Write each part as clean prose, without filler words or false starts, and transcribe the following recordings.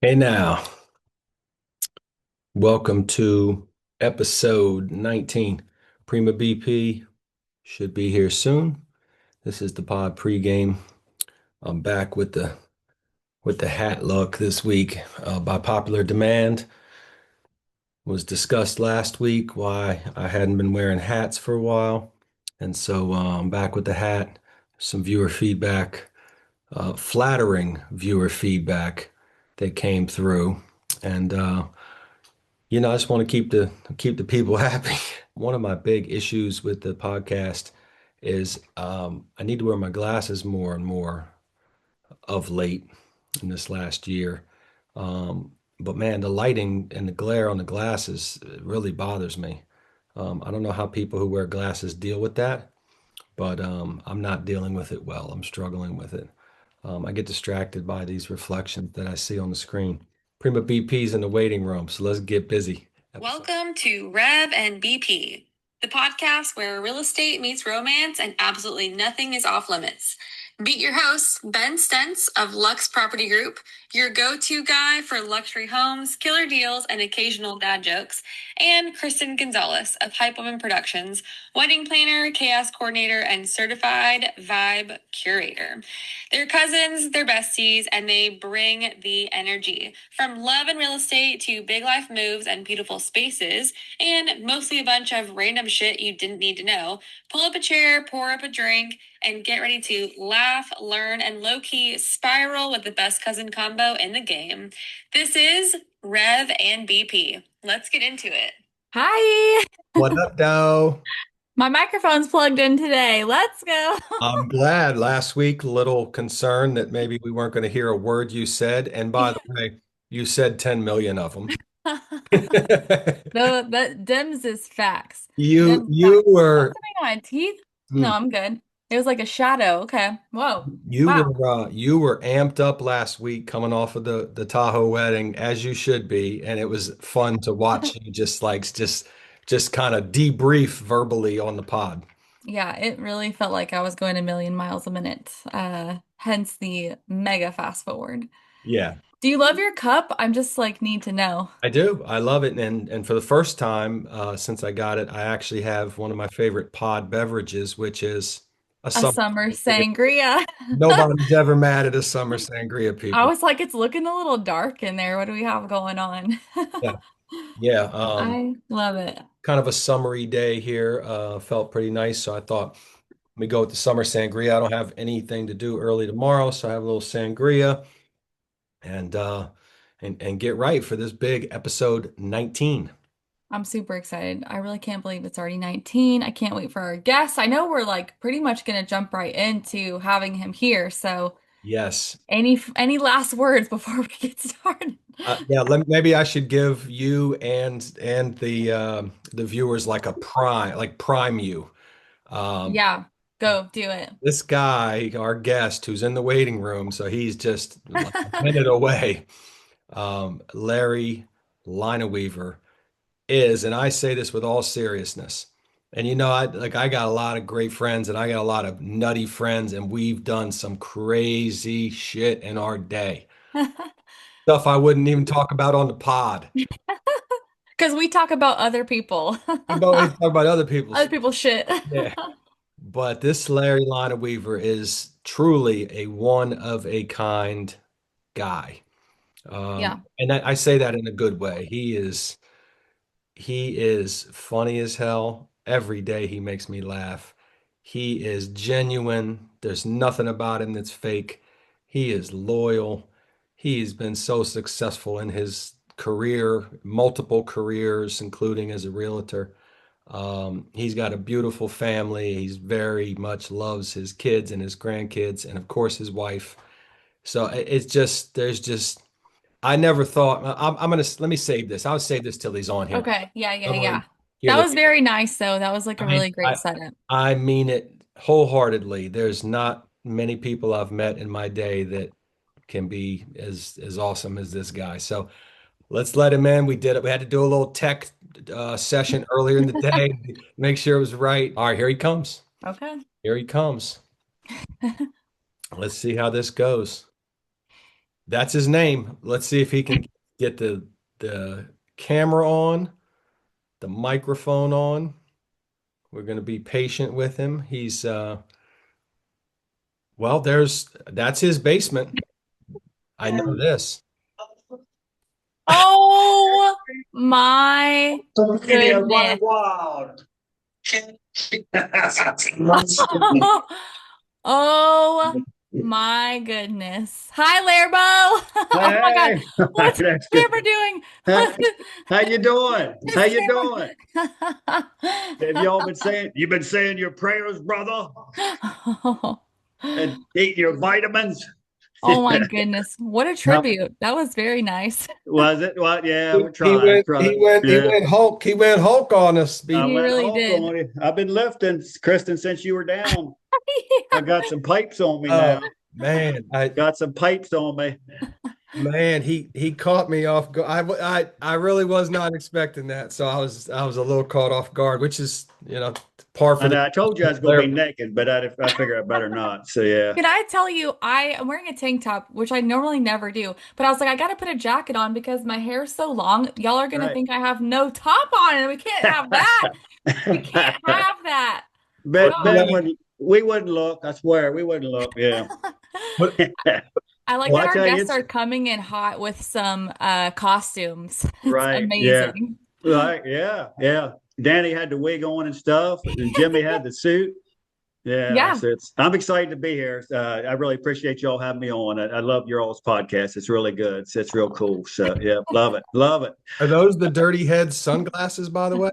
Hey now, welcome to episode 19. Prima BP should be here soon. This is the pod pregame. I'm back with the hat look this week by popular demand. Was discussed last week why I hadn't been wearing hats for a while, and so I'm back with the hat. Some viewer feedback, flattering viewer feedback that came through, and I just want to keep the people happy. One of my big issues with the podcast is I need to wear my glasses more and more of late in this last year. But man, the lighting and the glare on the glasses really bothers me. I don't know how people who wear glasses deal with that, but I'm not dealing with it well. I'm struggling with it. I get distracted by these reflections that I see on the screen. Prima BP's in the waiting room, so let's get busy. Welcome to Rev and BP, the podcast where real estate meets romance and absolutely nothing is off limits. Meet your host, Ben Stentz of Lux Property Group, your go-to guy for luxury homes, killer deals, and occasional dad jokes, and Kristen Gonzalez of Hype Woman Productions, wedding planner, chaos coordinator, and certified vibe curator. They're cousins, they're besties, and they bring the energy. From love and real estate to big life moves and beautiful spaces, and mostly a bunch of random shit you didn't need to know. Pull up a chair, pour up a drink, and get ready to laugh, learn, and low-key spiral with the best cousin combo in the game. This is Rev and BP. Let's get into it. Hi, What up, Doe? my microphone's plugged in today. Let's go. I'm glad. Last week, a little concerned that maybe we weren't going to hear a word you said. And by the way, you said 10 million of them. No, that Dems is facts. You Dems you facts. What's were happening on my teeth? No, mm, I'm good. It was like a shadow. Okay. Whoa. you Wow. were you were amped up last week coming off of the Tahoe wedding, as you should be, and it was fun to watch you just kind of debrief verbally on the pod. Yeah, it really felt like I was going a million miles a minute. Hence the mega fast forward. Yeah. Do you love your cup? I'm just like need to know. I do. I love it. And for the first time since I got it, I actually have one of my favorite pod beverages, which is a A summer summer sangria. sangria. Nobody's ever mad at a summer sangria, I people. was like, it's looking a little dark in there. What do we have going on? Yeah. Yeah. I love it. Kind of a summery day here. Felt pretty nice. So I thought, let me go with the summer sangria. I don't have anything to do early tomorrow, so I have a little sangria and and get right for this big episode 19. I'm super excited. I really can't believe it's already 19. I can't wait for our guests. I know we're like pretty much going to jump right into having him here. So, Yes. any last words before we get started? Yeah, maybe I should give you and the viewers like a prime you. Um, Yeah, go do it. this guy, our guest, who's in the waiting room, so he's just like a minute away. Larry Lineweaver is, and I say this with all seriousness. And I got a lot of great friends, and I got a lot of nutty friends, and we've done some crazy shit in our day. Stuff I wouldn't even talk about on the pod. Because we talk about other people, We always talk about other people's. other people's shit. Yeah. But this Larry Lana Weaver is truly a one of a kind guy. Yeah. And I say that in a good way. He is funny as hell. Every day he makes me laugh. He is genuine. There's nothing about him that's fake. He is loyal. He's been so successful in his career, multiple careers, including as a realtor. He's got a beautiful family. He's very much loves his kids and his grandkids, and of course his wife. So it's just there's just I never thought I'm gonna let me save this. I'll save this till he's on here. Okay. Yeah, I yeah, want yeah. to hear That the. was very nice, though. That was like I a mean, really great setup. I mean it wholeheartedly. There's not many people I've met in my day that can be as awesome as this guy. So let's let him in. We did it. We had to do a little tech session earlier in the day, make sure it was right. All right, here he comes. Okay. Here he comes. Let's see how this goes. That's his name. Let's see if he can get the camera on, the microphone on. We're going to be patient with him. He's well, that's his basement. I know this. Oh my goodness. Wild. Oh my goodness. Hi, Lerbo. Oh my God. Hey, What's that's good. Lerbo doing? How What's how you doing? How this you doing? Have y'all camera? been saying you've been saying your prayers, brother, Oh. and eating your vitamins? Oh my goodness. What a How tribute. That was very nice. was it? Well, yeah, He, we're he trying, went trying. he went he Yeah, went Hulk. He went Hulk on us, I BP. He went really Hulk did. on you. I've been lifting, Kristen, since you were down. I got some pipes on me Oh now. man, Got some pipes on me. he caught me off guard. I really was not expecting that, so I was a little caught off guard, which is par for And the I told you I was going to be player. naked, but I figured I better not. So yeah, Can I tell you, I am wearing a tank top, which I normally never do, but I was like, I gotta put a jacket on because my hair is so long. Y'all are gonna right. think I have no top on, and we can't have that. We can't have that. Put, Ben, put Oh. Ben on, wouldn't. We wouldn't look. I swear, we wouldn't look. Yeah. put, I like Well, that I our tell you, guests it's are coming in hot with some costumes. It's right. Yeah. amazing. Right. Yeah. Yeah. Danny had the wig on and stuff, and Jimmy had the suit. Yeah. Yeah. So I'm excited to be here. I really appreciate y'all having me on. I love your all's podcast. It's really good. It's real cool. So yeah, love it. Love it. are those the Dirty Head sunglasses, by the way?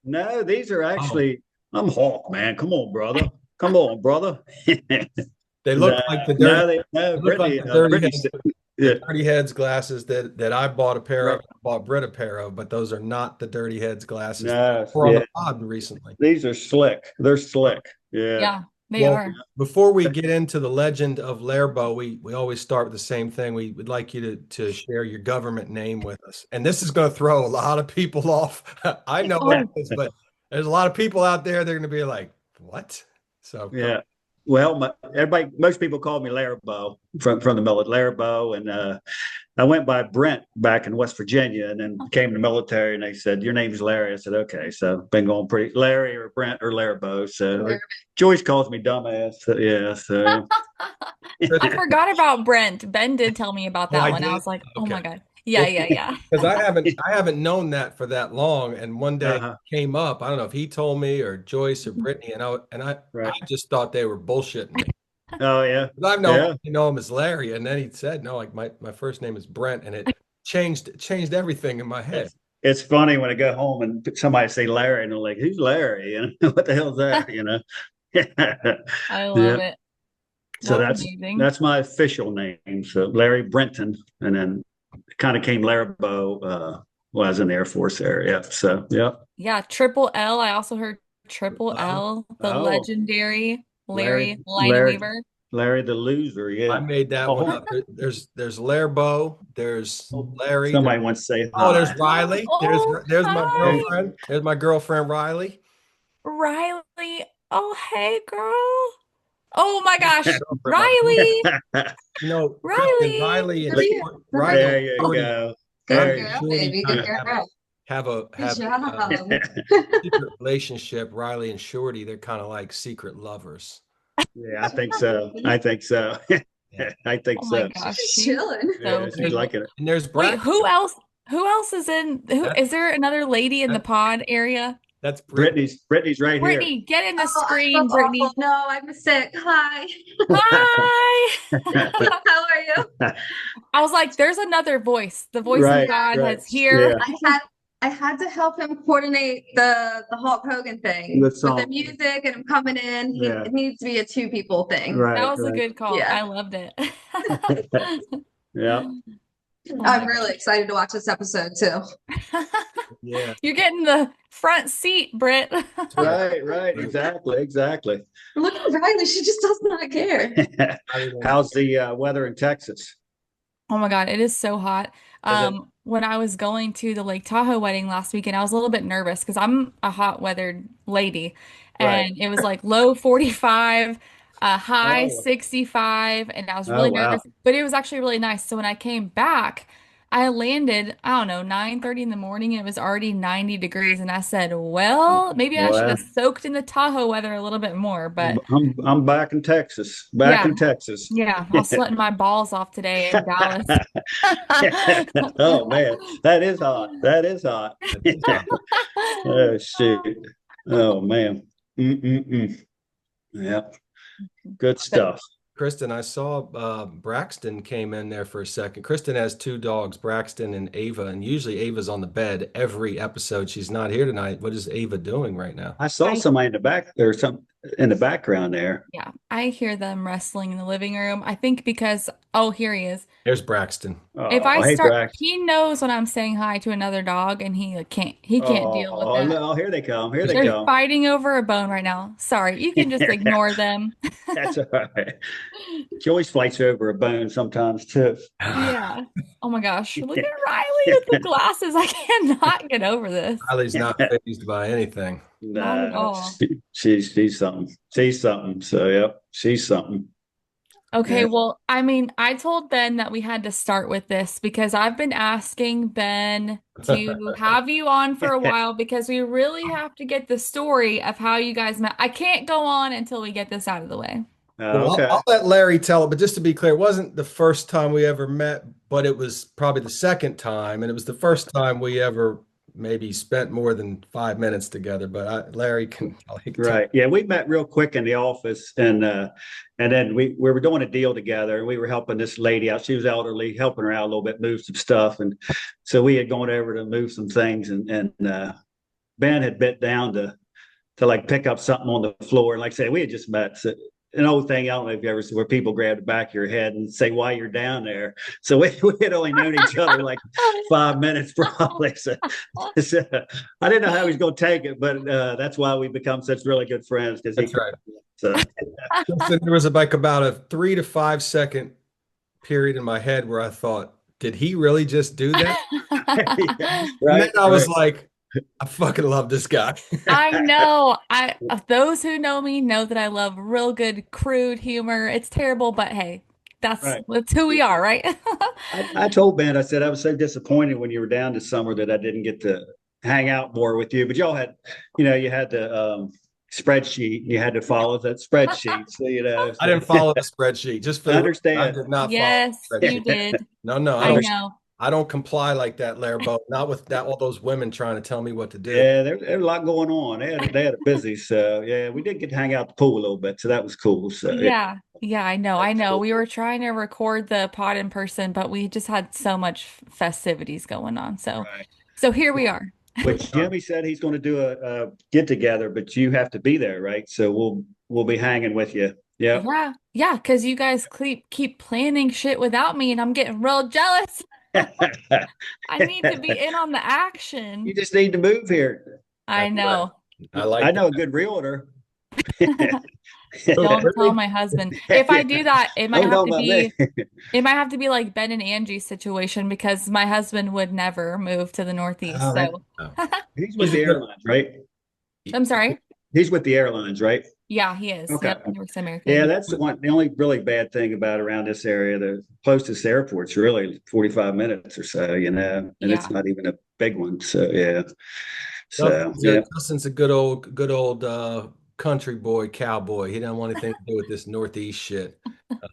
No, these are Oh, actually. I'm Hawk, man. Come on, brother. Come on, brother. they No, look like the dirty. no, no. They look like Brittany, the dirty Brittany, heads. The yeah, dirty heads glasses that I bought a pair of. right. I bought Britt a pair of, but those are not the dirty heads glasses that No, were on the yeah. pod recently. These are slick. They're slick. Yeah. Yeah, they Well, are. before we get into the legend of Lerbo, we always start with the same thing. We would like you to share your government name with us. And this is going to throw a lot of people off. I know it Oh, is, but there's a lot of people out there, they're going to be like, what? So go. Yeah. Well, most people call me Larabo from the military, Larabo, and I went by Brent back in West Virginia, and then came to the military, and they said your name's Larry. I said okay, so been going pretty Larry or Brent or Larabo. So Joyce calls me dumbass. So, yeah, so I forgot about Brent. Ben did tell me about Oh, that I one. I did? was like, oh Okay. my God. Yeah, Well, yeah, yeah. because I haven't known that for that long, and one day it uh-huh, came up. I don't know if he told me or Joyce or Brittany, and I right. just thought they were bullshitting me. Oh yeah, 'Cause I've known yeah. you know him as Larry, and then he said, "No, like my first name is Brent," and it changed everything in my head. It's funny when I go home and somebody say Larry, and they're like, "Who's Larry?" You know, what the hell's that? You know. I love Yeah. it. So That's that's amazing. that's my official name. So Larry Brenton, and then it kind of came Laribo when I was in the Air Force there. Yeah. So yeah. Yeah, Triple L. I also heard Triple Oh, L, the Oh, legendary Larry, Larry Liney Larry, Weaver. Larry the loser. I Yeah. made that one Oh, up. There's Larbo, there's Larry, somebody wants to say there's hi. Riley, Oh, there's my Hey. hi, girlfriend, there's my girlfriend Riley. Riley. Oh, hey, girl. Oh my My gosh, girlfriend, Riley, Kristen, Riley. Riley There and you Shorty, go. Good There Riley you and girl, Shorty baby. kind Good of girl. Good have job. go. secret relationship. Riley and Shorty, they're kind of like secret lovers. Yeah, I think so. I think so. Yeah. I think Oh my so. gosh, Just she's chilling. Yeah, so And she's there's, cute. liking it. and there's Wait, Braxton. who else is in who That, is there another lady in the that pod area? that's Brittany. Brittany's right here. Brittany, get in the Oh, I look screen, awful. Brittany. No, I'm sick. Hi. Hi. How are you? I was like, there's another voice. The voice of Right, Yeah, God right. has here. Yeah. I had to help him coordinate the Hulk Hogan thing Good with the song. music and him coming in. Yeah. It needs to be a two people thing. That Right, was a right. good call. Yeah. I loved it. Yeah. Oh my I'm really excited to watch this episode too. God. Yeah. You're getting the front seat, Britt. Yeah. Right, right. Right. Exactly, exactly. Look at Riley. She just does not care. Riley don't How's the weather in Texas? Oh my God, it is so hot. Is it When I was going to the Lake Tahoe wedding last weekend, I was a little bit nervous because I'm a hot weathered lady, right? and it was like low 45. a high Oh, 65, and I was oh really nervous, wow. but it was actually really nice. So when I came back, I landed, I don't know, 9:30 in the morning and it was already 90 degrees. And I said, well, maybe I should Well, have soaked in the Tahoe weather a little bit more. But I'm back in Texas. Back yeah, in Texas. yeah, I was sweating my balls off today in Dallas. Oh man, that is hot. That is hot. That is hot. Oh shoot. Oh man. Mm-mm-mm. Yeah, good But stuff. Kristen, I saw Braxton came in there for a second. Kristen has two dogs, Braxton and Ava, and usually Ava's on the bed every episode. She's not here tonight. What is Ava doing right now? I saw I somebody in the back or some in the background there. Yeah, I hear them wrestling in the living room. I think because, oh, here he is. There's Braxton. If I Oh, hey start, Brax. he knows when I'm saying hi to another dog and he can't deal with Oh that. no, here they come. Here Just they They're come. fighting over a bone right now. Sorry, you can just ignore them. That's all right. She always fights over a bone sometimes too. Yeah. Oh my gosh. Look at Riley with the glasses. I cannot get over this. Riley's not fazed by anything. Not at Nah, all. she's something. She's something. So yep, she's something. Okay, Yeah. well, I mean, I told Ben that we had to start with this because I've been asking Ben to have you on for a while because we really have to get the story of how you guys met. I can't go on until we get this out of the way. Well, Okay. I'll let Larry tell it, but just to be clear, it wasn't the first time we ever met, but it was probably the second time, and it was the first time we ever maybe spent more than 5 minutes together. But Larry can tell. Right. Yeah, we met real quick in the office and then we were doing a deal together and we were helping this lady out. She was elderly, helping her out a little bit, move some stuff. And so we had gone over to move some things and Ben had bent down to like pick up something on the floor. And like I said, we had just met. So, an old thing, I don't know if you ever see where people grab the back of your head and say why you're down there. So we had only known each other like 5 minutes probably. So I didn't know how he was going to take it, but that's why we become such really good friends because he. That's right. So Kristen, there was like about a 3 to 5 second period in my head where I thought, did he really just do that? yeah, And then right, I was right. like, I fucking love this guy. I know. Those who know me know that I love real good crude humor. It's terrible, but hey, Right. that's who we are, right? I told Ben, I said I was so disappointed when you were down this summer that I didn't get to hang out more with you. But y'all had, you had the spreadsheet and you had to follow that spreadsheet. So, I didn't follow the spreadsheet. Just for I the record, I understand. did not follow Yes, the you spreadsheet. did. No, no, I I understand. know. I don't comply like that, Larabo. Not with that all those women trying to tell me what to do. Yeah, there was a lot going on. They had it busy. So, yeah, we did get to hang out the pool a little bit. So that was cool. So, yeah, Yeah. Yeah, I know. that I was know. cool. We were trying to record the pod in person, but we just had so much festivities going on. So, Right. so here we are. Which Jimmy said he's going to do a get together, but you have to be there, right? So we'll be hanging with you. Yep. Yeah. Yeah, because you guys keep planning shit without me and I'm getting real jealous. I need to be in on the You action. just need to move here. I That's right. know. I I like know a that. good realtor. So, Don't tell Brittany, my husband. If I do that, it might Don't have know to about me. be like Ben and Angie's situation because my husband would never move to the Northeast. All right. So oh, He's with he's a the good. airlines, right? I'm sorry. He's with the airlines, right? Yeah, he is. Okay. Yep, he works at Yeah, American. that's the only really bad thing about around this area. The closest airport's really 45 minutes or so, and it's Yeah. not even a big one. So yeah. So yeah. Dustin's a good old country boy, cowboy. He doesn't want anything to do with this Northeast shit.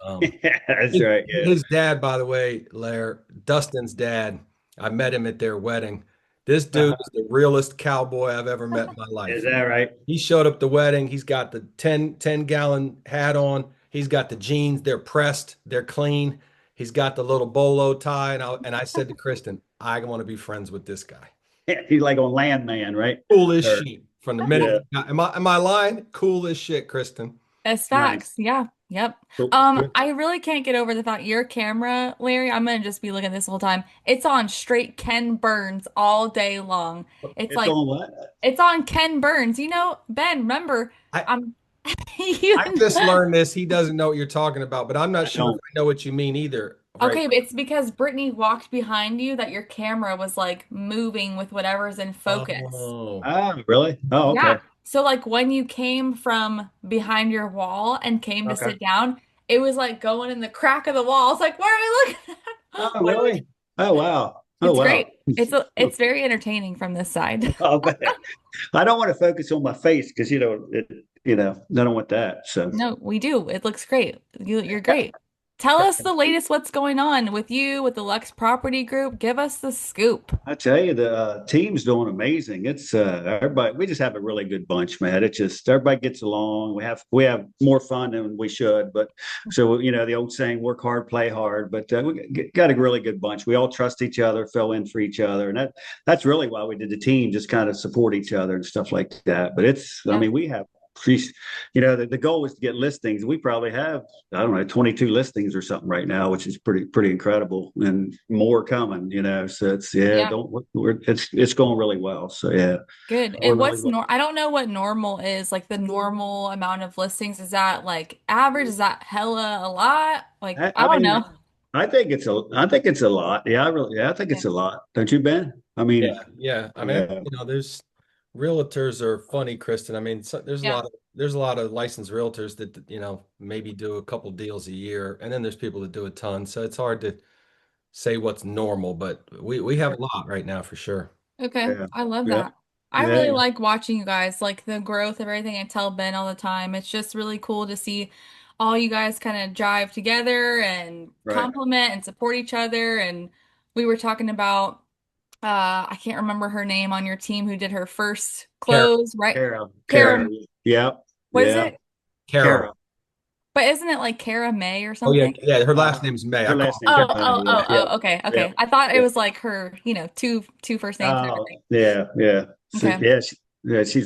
Um, That's his, right. Yeah. his dad, by the way, Lair, Dustin's dad, I met him at their wedding. This dude is the realest cowboy I've ever met in my Is life. that right? He showed up the wedding. He's got the 10-gallon hat on. He's got the jeans. They're pressed. They're clean. He's got the little bolo tie. And I said to Kristen, I want to be friends with this guy. He's like on Landman, right? Cool as Or shit. From the minute, yeah, am I lying? Cool as shit, Kristen. That's nice. facts. Yeah. Yep. Cool. Good. I really can't get over the fact your camera, Larry, I'm gonna just be looking at this the whole time. It's on straight Ken Burns all day long. It's It's like on what? it's on Ken Burns. Ben, remember, I I'm you I just learned this. He doesn't know what you're talking about, but I'm not I sure if don't. I know what you mean either. Right? Okay, but it's because Brittany walked behind you that your camera was like moving with whatever's in focus. Oh, Ah, really? Oh, Yeah. okay. So like when you came from behind your wall and came to Okay. sit down, it was like going in the crack of the wall. I was like, what are we looking at? Oh, What are we? really? Oh, wow. Oh, It's wow. great. It's very entertaining from this side. I'll bet. I don't want to focus on my face because I don't want that. So No, we do. It looks great. You're great. Tell us the latest what's going on with you, with the Lux Property Group. Give us the scoop. I tell you, the team's doing amazing. It's everybody. We just have a really good bunch, man. It's just everybody gets along. We have more fun than we should, but so the old saying, "Work hard, play hard." But got a really good bunch. We all trust each other, fill in for each other, and that's really why we did the team, just kind of support each other and stuff like that. But I Yeah. mean, we have the goal is to get listings. We probably have, I don't know, 22 listings or something right now, which is pretty incredible, and more coming. So it's Yeah. don't it's going really well. So yeah, Good. we're And really what's well. nor I don't know what normal is, like the normal amount of listings. Is that like average? Is that hella a lot? Like, I I don't mean, know. I think it's a lot. Yeah, I think Yeah. it's a lot. Don't you, Ben? I Yeah, mean, yeah. I mean, yeah, there's realtors are funny, Kristen. I mean, there's a Yeah. lot of licensed realtors that maybe do a couple deals a year, and then there's people that do a ton. So it's hard to say what's normal, but we have a lot right now for sure. Okay. yeah, I love yeah, that. I really yeah. like watching you guys, like the growth of everything. I tell Ben all the time. It's just really cool to see all you guys kind of jive together and Right. complement and support each other. And we were talking about I can't remember her name on your team who did her first Carol, close, right? Kara. Kara, Yeah, what is yeah. it? Carol. Kara. But isn't it like Kara May or Oh yeah, something? yeah. Her last Uh, name's May. I her call last name's her Oh, Carol. May. oh, Yeah, oh, yeah, oh, okay, yeah, okay. I thought it yeah. was like her, two first names and Oh, everything. yeah, yeah. So, Okay. yeah,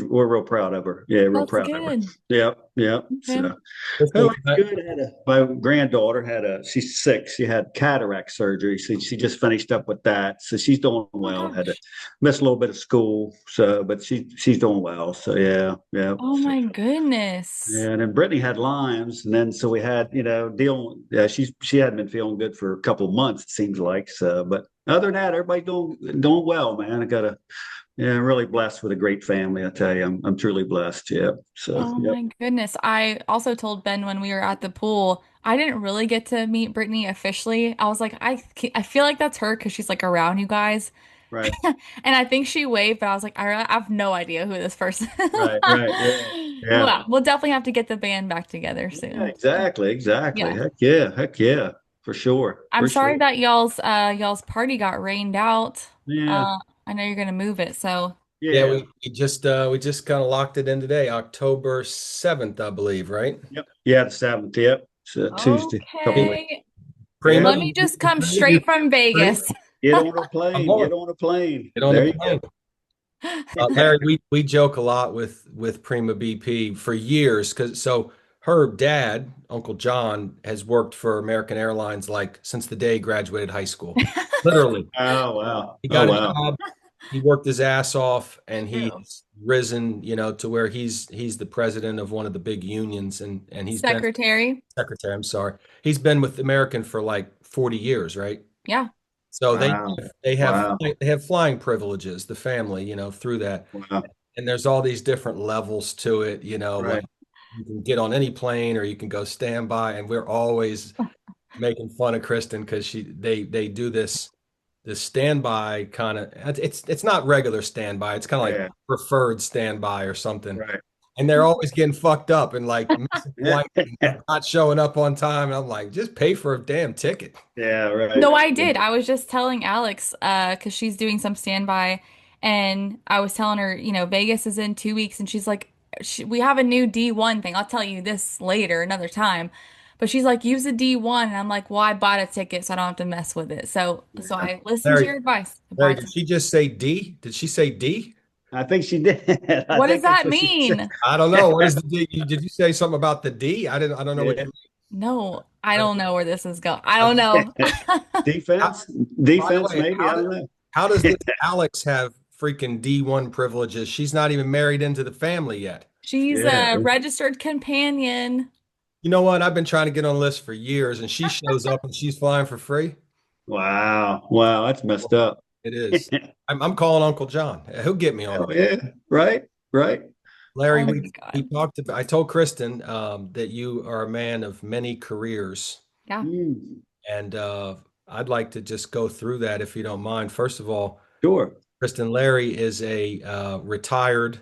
we're real proud of her. Yeah, real That's proud of her. good. Yep, yep. Okay. So, oh, Kristen, it's good. My granddaughter she's 6. She had cataract surgery. She just finished up with that. So she's doing Oh my well. Had to gosh. miss a little bit of school. So, but she's doing well. So yeah, yeah. Oh So, my goodness. yeah, and then Brittany had Lyme's, and then so we had, dealing. Yeah, she hadn't been feeling good for a couple of months, it seems like. So, but other than that, everybody's doing well, man. Really blessed with a great family. I tell you, I'm truly blessed. Yeah. So, Oh yep. my goodness. I also told Ben when we were at the pool, I didn't really get to meet Brittany officially. I was like, I feel like that's her because she's like around you guys. Right, And I think she waved, but I was like, I have no idea who this person is. right, right. Yeah, yeah, Well, we'll definitely have to get the band back together yeah. soon. So, Exactly, exactly. yeah. Heck yeah, for sure, I'm for sorry sure. that y'all's party got rained out. Yeah, Uh, I know you're gonna move it, so Yeah, yeah. we just kind of locked it in today, October 7th, I believe, right? Yep. Yeah, the 7th. Yep. It's a Tuesday, couple weeks. okay. Prima, Let Yeah. me just you come ready? You straight from ready? Vegas. Get on a I'm plane. Get on. on a plane. Get on the There you plane. go. Larry, we joke a lot with Prima BP for years because her dad, Uncle John, has worked for American Airlines like since the day he graduated high school. Literally, Oh wow. he Oh got a wow. job, he worked his ass off, and True. he's risen, to where he's the president of one of the big unions, and he's been Secretary. secretary. I'm sorry, he's been with American for like 40 years, right? Yeah. So Wow. they have Wow. they have flying privileges, the family, through that. Wow. And there's all these different levels to it, like Right. you can get on any plane or you can go standby. And we're always making fun of Kristen because they do this standby kind of it's not regular standby, it's kind of like Yeah. preferred standby or something. Right. And they're always getting fucked up and like missing Yeah. flights and not showing up on time. And I'm like, just pay for a damn ticket. Yeah. Right. No, I did. I was just telling Alex, because she's doing some standby, and I was telling her, Vegas is in 2 weeks, and she's like, we have a new D1 thing. I'll tell you this later, another time. But she's like, use a D1, and I'm like, well, I bought a ticket, so I don't have to mess with it. So Yeah. I listened to Larry, your advice. I Larry, bought a did ticket. she just say D? Did she say D? I think she did. I What does think that's that what she said. mean? I don't know. What is the D? Did you say something about the D? I don't know what Yeah. you No, I I don't don't know where this is going. I I don't don't- know. how, Defense, by the defense, way, maybe. I don't know. how does this Alex have freaking D1 privileges? She's not even married into the family yet. She's Yeah. a registered companion. You know what? I've been trying to get on the list for years, and she shows up and she's flying for free. Wow. Wow. That's messed up. It is. I'm calling Uncle John. He'll get me on Hell it. yeah. Right. Right. Larry, Oh my we God. talked about, I told Kristen that you are a man of many careers, Yeah. Mm, and I'd like to just go through that if you don't mind. First of all, sure. Kristen, Larry is a retired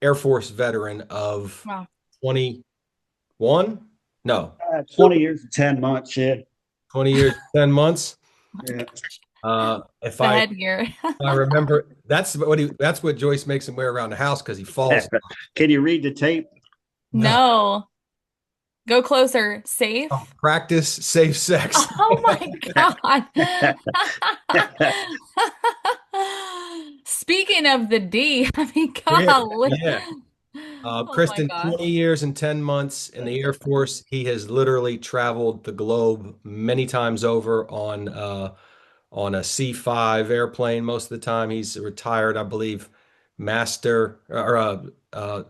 Air Force veteran of Wow. 21? No, 20 years and 10 months. Yeah. 20 years, 10 months. Yeah. If The I headgear. I remember, that's what Joyce makes him wear around the house because he falls. Can you read the tape? No. No. Go closer. Safe. Practice safe sex. Oh my God. Speaking of the D, I mean, Yeah, golly. yeah. Oh my Kristen, gosh. 20 years and 10 months in the Air Force. He has literally traveled the globe many times over on a C-5 airplane. Most of the time, he's retired, I believe, master or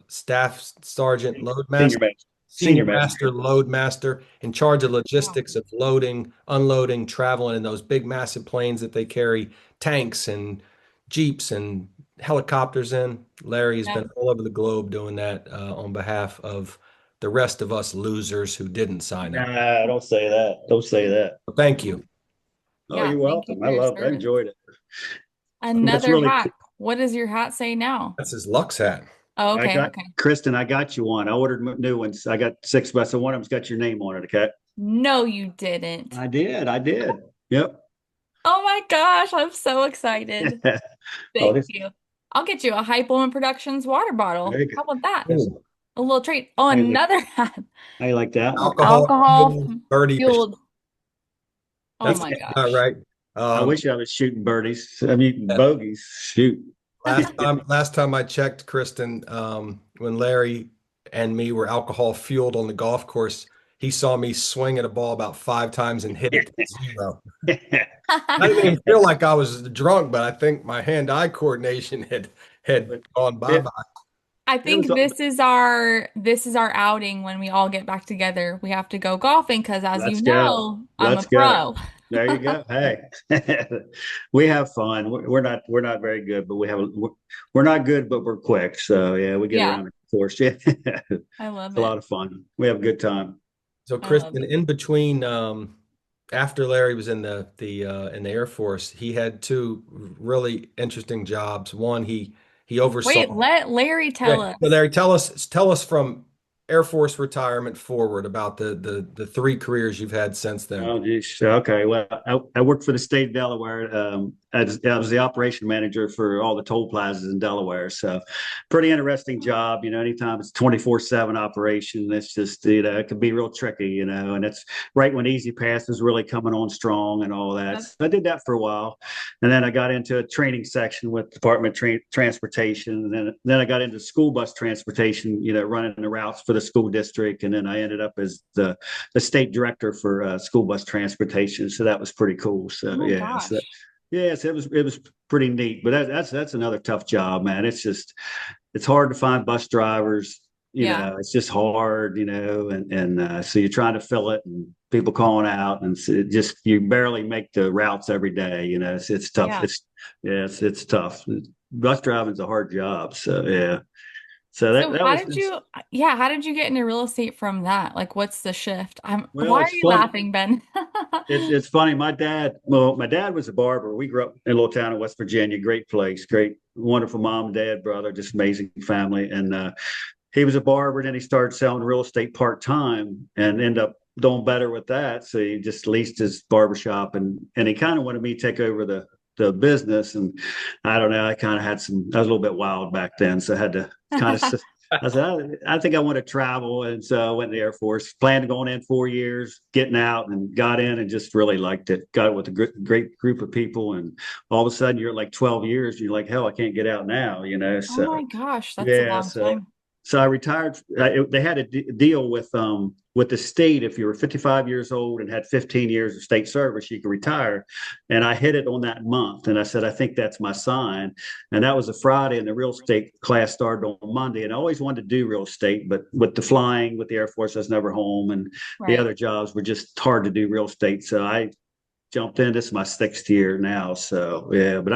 staff sergeant, load Senior master, master. senior Senior master. master, load master, in charge of Wow. logistics of loading, unloading, traveling in those big, massive planes that they carry tanks and jeeps and helicopters in. Larry's Yeah. been all over the globe doing that on behalf of the rest of us losers who didn't sign up. Nah, don't say that. Don't say that. So thank you. Oh, Yeah. you're Thank you welcome. for your I service. enjoyed it. That's Another really hat. cool. What does your hat say now? That's his Lux hat. Oh, I okay. got Okay. Kristen, I got you one. I ordered new ones. I got 6 bucks. So one of them's got your name on it, okay? No, you didn't. I did. I did. Yep. Oh my gosh. I'm so excited. Oh, Thank this you. I'll get you a Hype Woman Productions water bottle. very good. How about that? This Ooh, A little treat. Oh, I like another hat. I like that one. alcohol Alcohol birdie. fueled. Oh That's my not gosh. right. I Um, wish I was shooting birdies. I mean yeah. bogeys. Shoot. Last time I checked, Kristen, when Larry and me were alcohol fueled on the golf course, he saw me swing at a ball about 5 times and hit it to zero. I didn't even feel like I was drunk, but I think my hand-eye coordination had But gone it, bye-bye. I it was think this is our outing when we all get back together. We have to go golfing because as you let's go. know, I'm a Let's go. pro. There you go. Hey, we have fun. We're not very good, but we're not good, but we're quick. So yeah, we get Yeah, around the course. Yeah, it's I love a it. lot of fun. We have a good time. So, I love Kristen, it. in between, after Larry was in the Air Force, he had two really interesting jobs. One, he Wait, oversaw. let Larry Yeah, tell so us. Larry, tell us from Air Force retirement forward about the three careers you've had since then. Oh, geez. Okay. Well, I worked for the state of Delaware. I was the operation manager for all the toll plazas in Delaware. So, pretty interesting job. Anytime it's 24/7 operation, it's just, it can be real tricky, and it's right when Easy Pass is really coming on strong and all that. Yep. So I did that for a while. And then I got into a training section with Department of Transportation. And then I got into school bus transportation, running the routes for the school district. And then I ended up as the state director for school bus transportation. So that was pretty cool. Oh So my yeah, gosh. yes, it was pretty neat. But that's another tough job, man. It's hard to find bus drivers. Yeah. It's just hard, and so you're trying to fill it, and people calling out, and so you barely make the routes every day. It's tough. Yeah. It's tough. Bus driving is a hard job. So yeah. So that So that how was did you, yeah, how did you get into real estate from that? Like, what's the shift? well, Why are it's you fun. laughing, Ben? It's funny. My dad was a barber. We grew up in a little town in West Virginia. Great place, great, wonderful mom, dad, brother, just amazing family. And he was a barber. And then he started selling real estate part time and ended up doing better with that. So he just leased his barbershop, and he kind of wanted me to take over the business. And I don't know. I was a little bit wild back then, so I had to kind of. I said, I think I want to travel. And so I went in the Air Force, planned on going in 4 years, getting out, and got in and just really liked it. Got it with a great group of people. And all of a sudden you're at like 12 years. And you're like, hell, I can't get out now. Oh So my gosh, that's a yeah. long time. So I retired. They had a deal with the state. If you were 55 years old and had 15 years of state service, you could retire. And I hit it on that month. And I said, I think that's my sign. And that was a Friday, and the real estate class started on Monday. And I always wanted to do real estate, but with the flying, with the Air Force, I was never home, and the Right. other jobs were just hard to do real estate. So I jumped in. This is my 6th year now. So yeah, but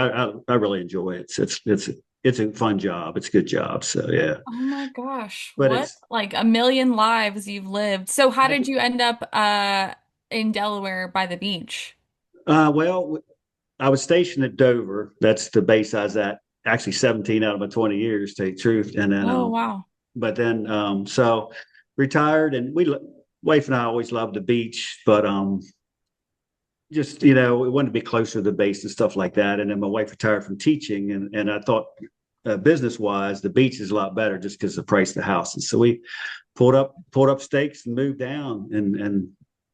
I really enjoy it. It's it's a fun job. It's a good job. So yeah, Oh my gosh. but What it's like a million lives you've lived. So how I did think, you end up in Delaware by the beach? well, I was stationed at Dover. That's the base I was at. Actually, 17 out of my 20 years, to tell you the truth. And then, Oh wow. but then, so retired, and wife and I always loved the beach, but just we wanted to be closer to the base and stuff like that. And then my wife retired from teaching, and I thought, business wise, the beach is a lot better just because of the price of the houses. So we pulled up stakes and moved down, and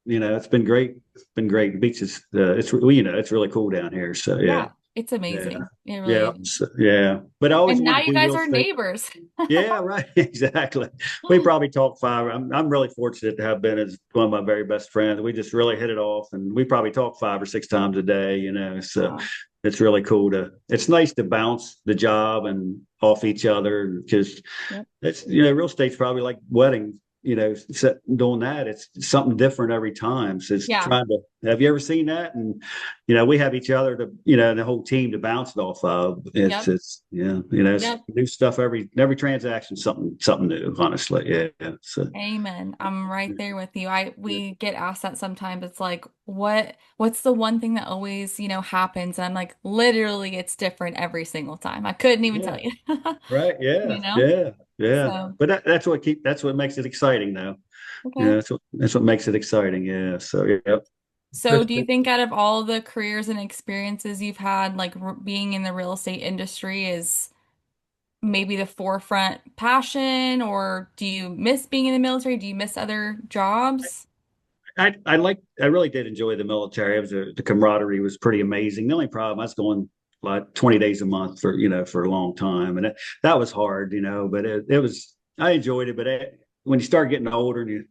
it's been great. It's been great. The beach is it's really cool down here. So yeah, Yeah, it's yeah, amazing. It really yeah, is. so, yeah. But I always And now wanted to you do guys real are estate. neighbors. Yeah, right. Exactly. We probably talked five. I'm really fortunate to have Ben as one of my very best friends. We just really hit it off, and we probably talk 5 or 6 times a day. So Wow. it's really cool it's nice to bounce the job and off each other, because Yep. it's real estate's probably like weddings. Doing that, it's something different every time. So it's Yeah. trying to. Have you ever seen that? And we have each other to, the whole team to bounce it off of. Yep. It's Yep. new stuff every transaction, something new. Honestly, yeah. So Amen. I'm right there with you. We get asked that sometimes. It's like, what's the one thing that always, happens? And I'm like, literally it's different every single time. I couldn't even yeah, tell you. right, yeah, You know? yeah, yeah. So, But that's what makes it exciting, though. okay. That's what makes it exciting. Yeah. So yeah. So, do you think out of all the careers and experiences you've had, like being in the real estate industry is maybe the forefront passion, or do you miss being in the military? Do you miss other jobs? I really did enjoy the military. The camaraderie was pretty amazing. The only problem, I was going like 20 days a month for a long time, and that was hard, but it was I enjoyed it. But when you start getting older, and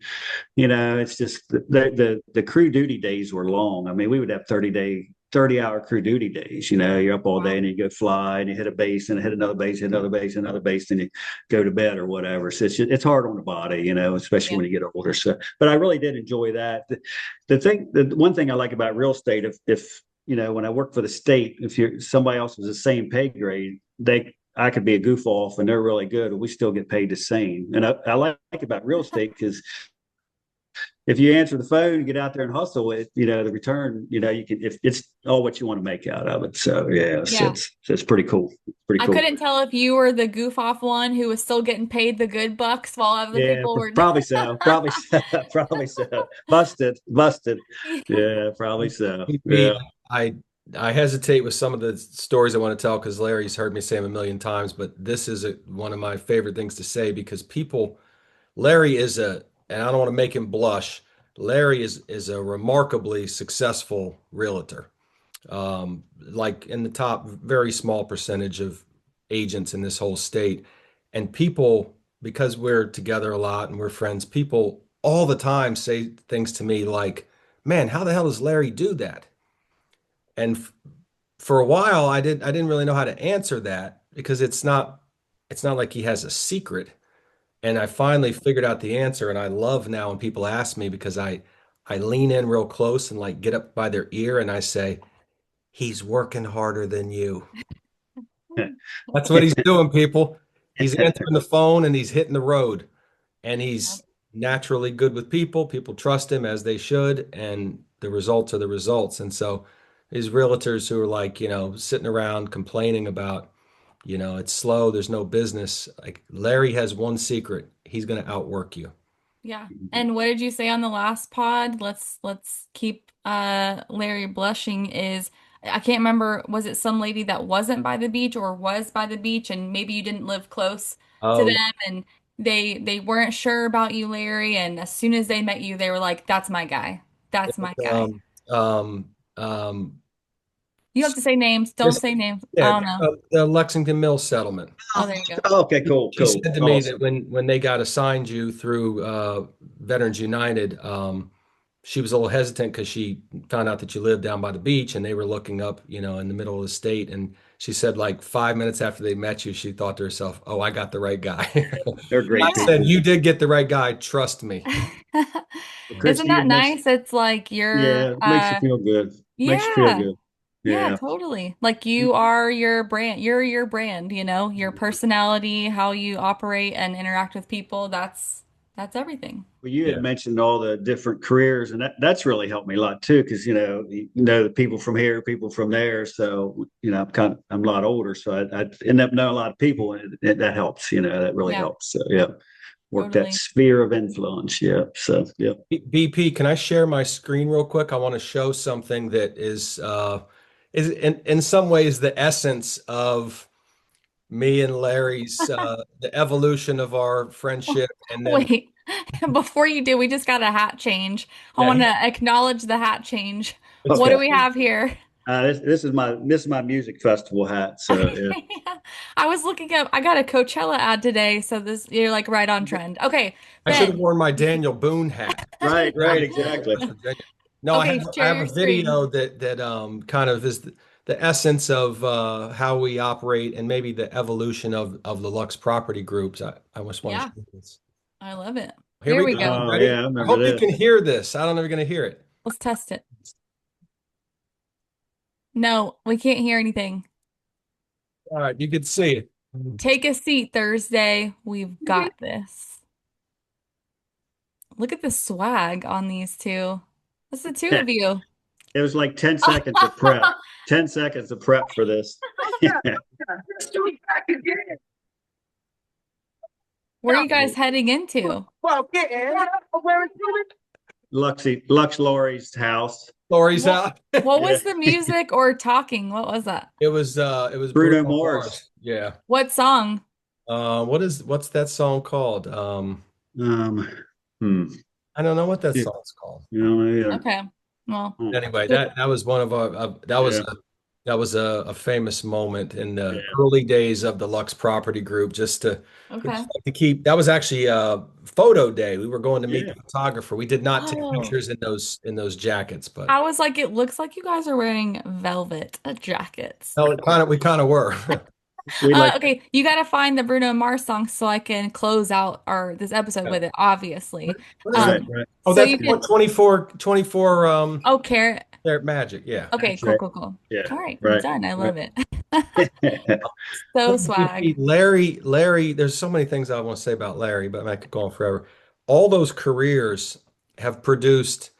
it's just the crew duty days were long. I mean, we would have 30-hour crew duty days. You're up all day, Wow. and you go fly, and you hit a base, and hit another base, hit another base, another base, and you go to bed or whatever. So it's hard on the body, especially Yeah. when you get older. So, but I really did enjoy that. The one thing I like about real estate, if when I work for the state, if you're somebody else was the same pay grade, I could be a goof off and they're really good, and we still get paid the same. And I like about real estate because if you answer the phone, get out there and hustle it, the return, you can, if it's all what you want to make out of it. So yeah, Yeah. it's pretty cool. Pretty I cool. couldn't tell if you were the goof off one who was still getting paid the good bucks while other Yeah, people were. probably so. Probably so. Probably so. Busted. Yeah, probably so. Me, Yeah. I I hesitate with some of the stories I want to tell because Larry's heard me say them a million times, but this is one of my favorite things to say because Larry is and I don't want to make him blush. Larry is a remarkably successful realtor. Like in the top very small percentage of agents in this whole state. And people, because we're together a lot and we're friends, people all the time say things to me like, man, how the hell does Larry do that? And for a while, I didn't really know how to answer that because it's not like he has a secret. And I finally figured out the answer, and I love now when people ask me because I lean in real close and like get up by their ear and I say, he's working harder than you. That's what he's doing, people. He's answering the phone and he's hitting the road. And he's naturally good with people. People trust him as they should, and the results are the results. And so these realtors who are like, sitting around complaining about, it's slow, there's no business. Like Larry has one secret. He's going to outwork you. Yeah. And what did you say on the last pod? Let's keep Larry blushing is I can't remember, was it some lady that wasn't by the beach or was by the beach and maybe you didn't live close to Oh, them and they weren't sure about you, Larry, and as soon as they met you, they were like, that's my guy. That's my guy. um, um, um, You have to say names. Don't this, say names. yeah, I don't know. the Lexington Mill settlement. Oh, there you go. Okay, cool, She cool. said to me that Awesome. when they got assigned you through Veterans United, she was a little hesitant because she found out that you lived down by the beach and they were looking up, in the middle of the state. And she said like 5 minutes after they met you, she thought to herself, "Oh, I got the right guy." They're I great said, people. "You did get the right guy. Trust me." Well, Isn't Christy, that it makes nice? It's like you're yeah, it makes you feel good. Makes you feel yeah. good. Yeah, Yeah. totally. Like you are your brand. You're your brand, you know, your personality, how you operate and interact with people. That's everything. Well, you had Yeah. mentioned all the different careers, and that's really helped me a lot too, because you know the people from here, people from there. So I'm a lot older, so I end up knowing a lot of people, and that helps. That really Yeah, helps. So yeah, work that totally. sphere of influence. Yeah. So yeah. BP, can I share my screen real quick? I want to show something that is in some ways the essence of me and Larry's the evolution of our friendship, and then Wait, before you do, we just got a hat change. I yeah, want to acknowledge the hat change. it's What do Okay. we have here? This is my music festival hat. So yeah. I was looking up, I got a Coachella ad today, so this you're like right on trend. Okay, I should have Ben. worn my Daniel Boone hat. Right. Right. Ready for Exactly. West Virginia. No, Okay, I share have your a screen. video that kind of is the essence of how we operate and maybe the evolution of the Lux property groups. I just want to Yeah, show this. I love it. Here Here we we go. go. Oh Ready? yeah, I I remember hope you can this. hear this. I don't know if you're going to hear it. Let's test it. No, we can't hear anything. All right, you can see it. Take a seat, Thursday. We've got this. Look at the swag on these two. That's the two of you. It was like 10 seconds of prep. 10 seconds of prep for this. Where are you guys heading into? Lux Laurie's house. Lori's What, out. what Yeah. was the music or talking? What was that? It was Bruno Bruno Mars. Mars. Yeah. What song? What's that song called? Um, hmm. I don't know what that Yeah, song's called. yeah. Okay. Well, Hmm. Anyway, that was one of our Yeah. that was a famous moment in the Yeah. early days of the Lux Property Group. okay. Just to keep that was actually a photo day. We were going to meet Yeah. the photographer. We did not take Oh, pictures in those jackets, but I was like, it looks like you guys are wearing velvet jackets. no, we kind of were. We like, Okay, you got to find the Bruno Mars song so I can close out our this episode with it, obviously. What is that? right, Um, right. Oh, so that's you could, 24 oh, Carrot. Carat Magic. Yeah. Okay, That's cool, right. cool, cool. Yeah. All right, Right. done. I Right. love it. So swag. Larry, there's so many things I want to say about Larry, but I could go on forever. All those careers have produced,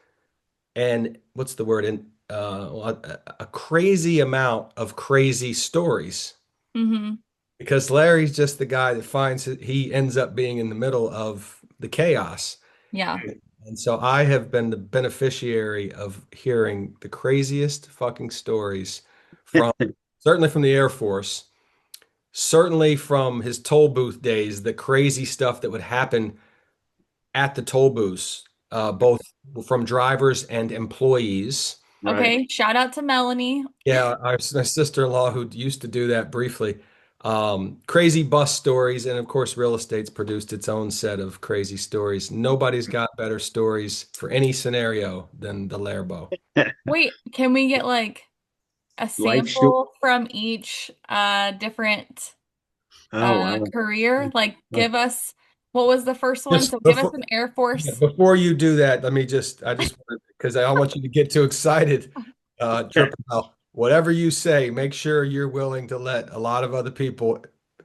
and what's the word? A crazy amount of crazy stories. Hmm. Because Larry's just the guy that he ends up being in the middle of the chaos. Yeah. And so I have been the beneficiary of hearing the craziest fucking stories from certainly from the Air Force, certainly from his toll booth days, the crazy stuff that would happen at the toll booths, both from drivers and employees. Right. Okay. Shout out to Melanie. Yeah, my sister-in-law who used to do that briefly. Crazy bus stories, and of course, real estate's produced its own set of crazy stories. Nobody's got better stories for any scenario than the Lerbo. Wait, can we get like a Life shoot. sample from each different Oh, wow. career? Like Oh, give us what was the first one? Just So give us some Air yeah, Force. before you do that, I just because I don't want you to get too excited, okay. Triple L. Whatever you say, make sure you're willing to let a lot of other people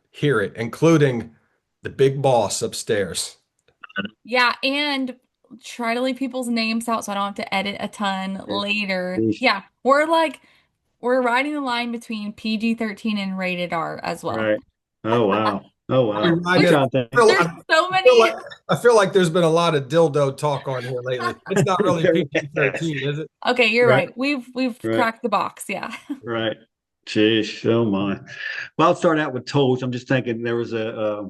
hear it, including the big boss upstairs. Yeah, and try to leave people's names out so I don't have to edit a ton later. Yeah, we're riding the line between PG-13 and rated R as well. Right. Oh, wow. Oh, Are we wow. riding I'm There's it? trying to there's so I feel many. like I feel like there's been a lot of dildo talk on here lately. It's not really think. PG-13, is it? Okay, you're Right. right. We've Right. cracked the box. Yeah. Right. Jeez. Oh, my. Well, I'll start out with tolls. I'm just thinking there was a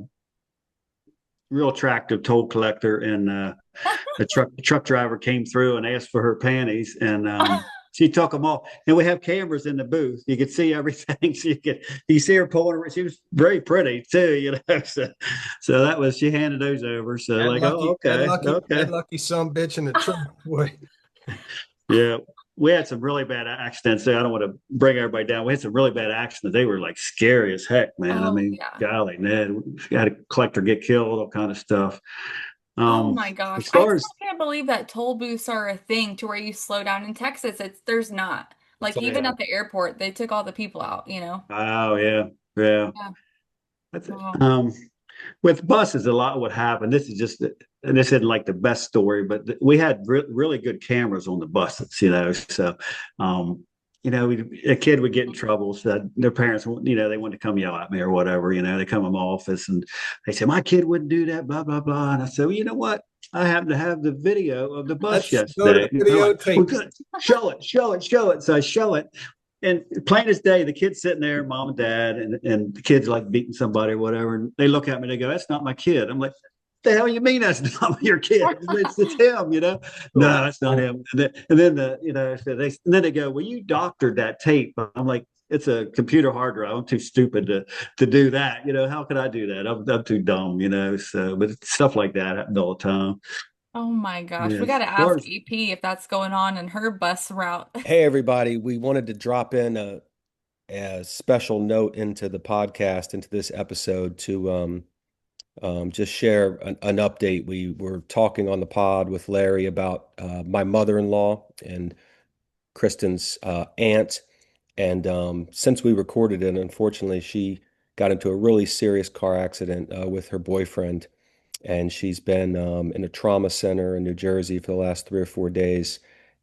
real attractive toll collector, and a truck driver came through and asked for her panties, and she took them off. And we have cameras in the booth; you could see everything. You see her pulling her. She was very pretty too, So that was she handed those over. So like, oh, okay, That okay, lucky son bitch in the truck. Boy. yeah. We had some really bad accidents. So I don't want to bring everybody down. We had some really bad accidents. They were like scary as heck, man. I Oh mean, yeah. golly, Ned, we had a collector get killed, all kind of stuff. Oh Um, my gosh. as I far still as can't believe that toll booths are a thing to where you slow down in Texas. There's not. Like So even at the airport, they took all the people out, Oh yeah, yeah. Yeah. That's it. Wow. With buses, a lot would happen. This is just, and this isn't like the best story, but we had really good cameras on the buses, So, um, a kid would get in trouble. So their parents, they wanted to come yell at me or whatever. They come in my office and they say, my kid wouldn't do that, blah, blah, blah. And I said, well, you know what? I happen to have the video of the bus let's go to yesterday. the They're like, we're videotape. good. Show it, show it, show it. So I show it. And plain as day, the kid's sitting there, mom and dad, and the kid's like beating somebody or whatever. And they look at me, they go, that's not my kid. I'm like, the hell you mean that's not your kid? It's him. No, that's not him. And then and then they go, well, you doctored that tape. I'm like, it's a computer hard drive. I'm too stupid to do that. How could I do that? I'm too dumb. So, but stuff like that happens all the time. Oh my gosh. Yeah. We got to As far ask as EP if that's going on in her bus route. Hey, everybody. We wanted to drop in a special note into the podcast, into this episode to just share an update. We were talking on the pod with Larry about my mother-in-law and Kristen's aunt. And since we recorded it, unfortunately, she got into a really serious car accident with her boyfriend. And she's been in a trauma center in New Jersey for the last 3 or 4 days.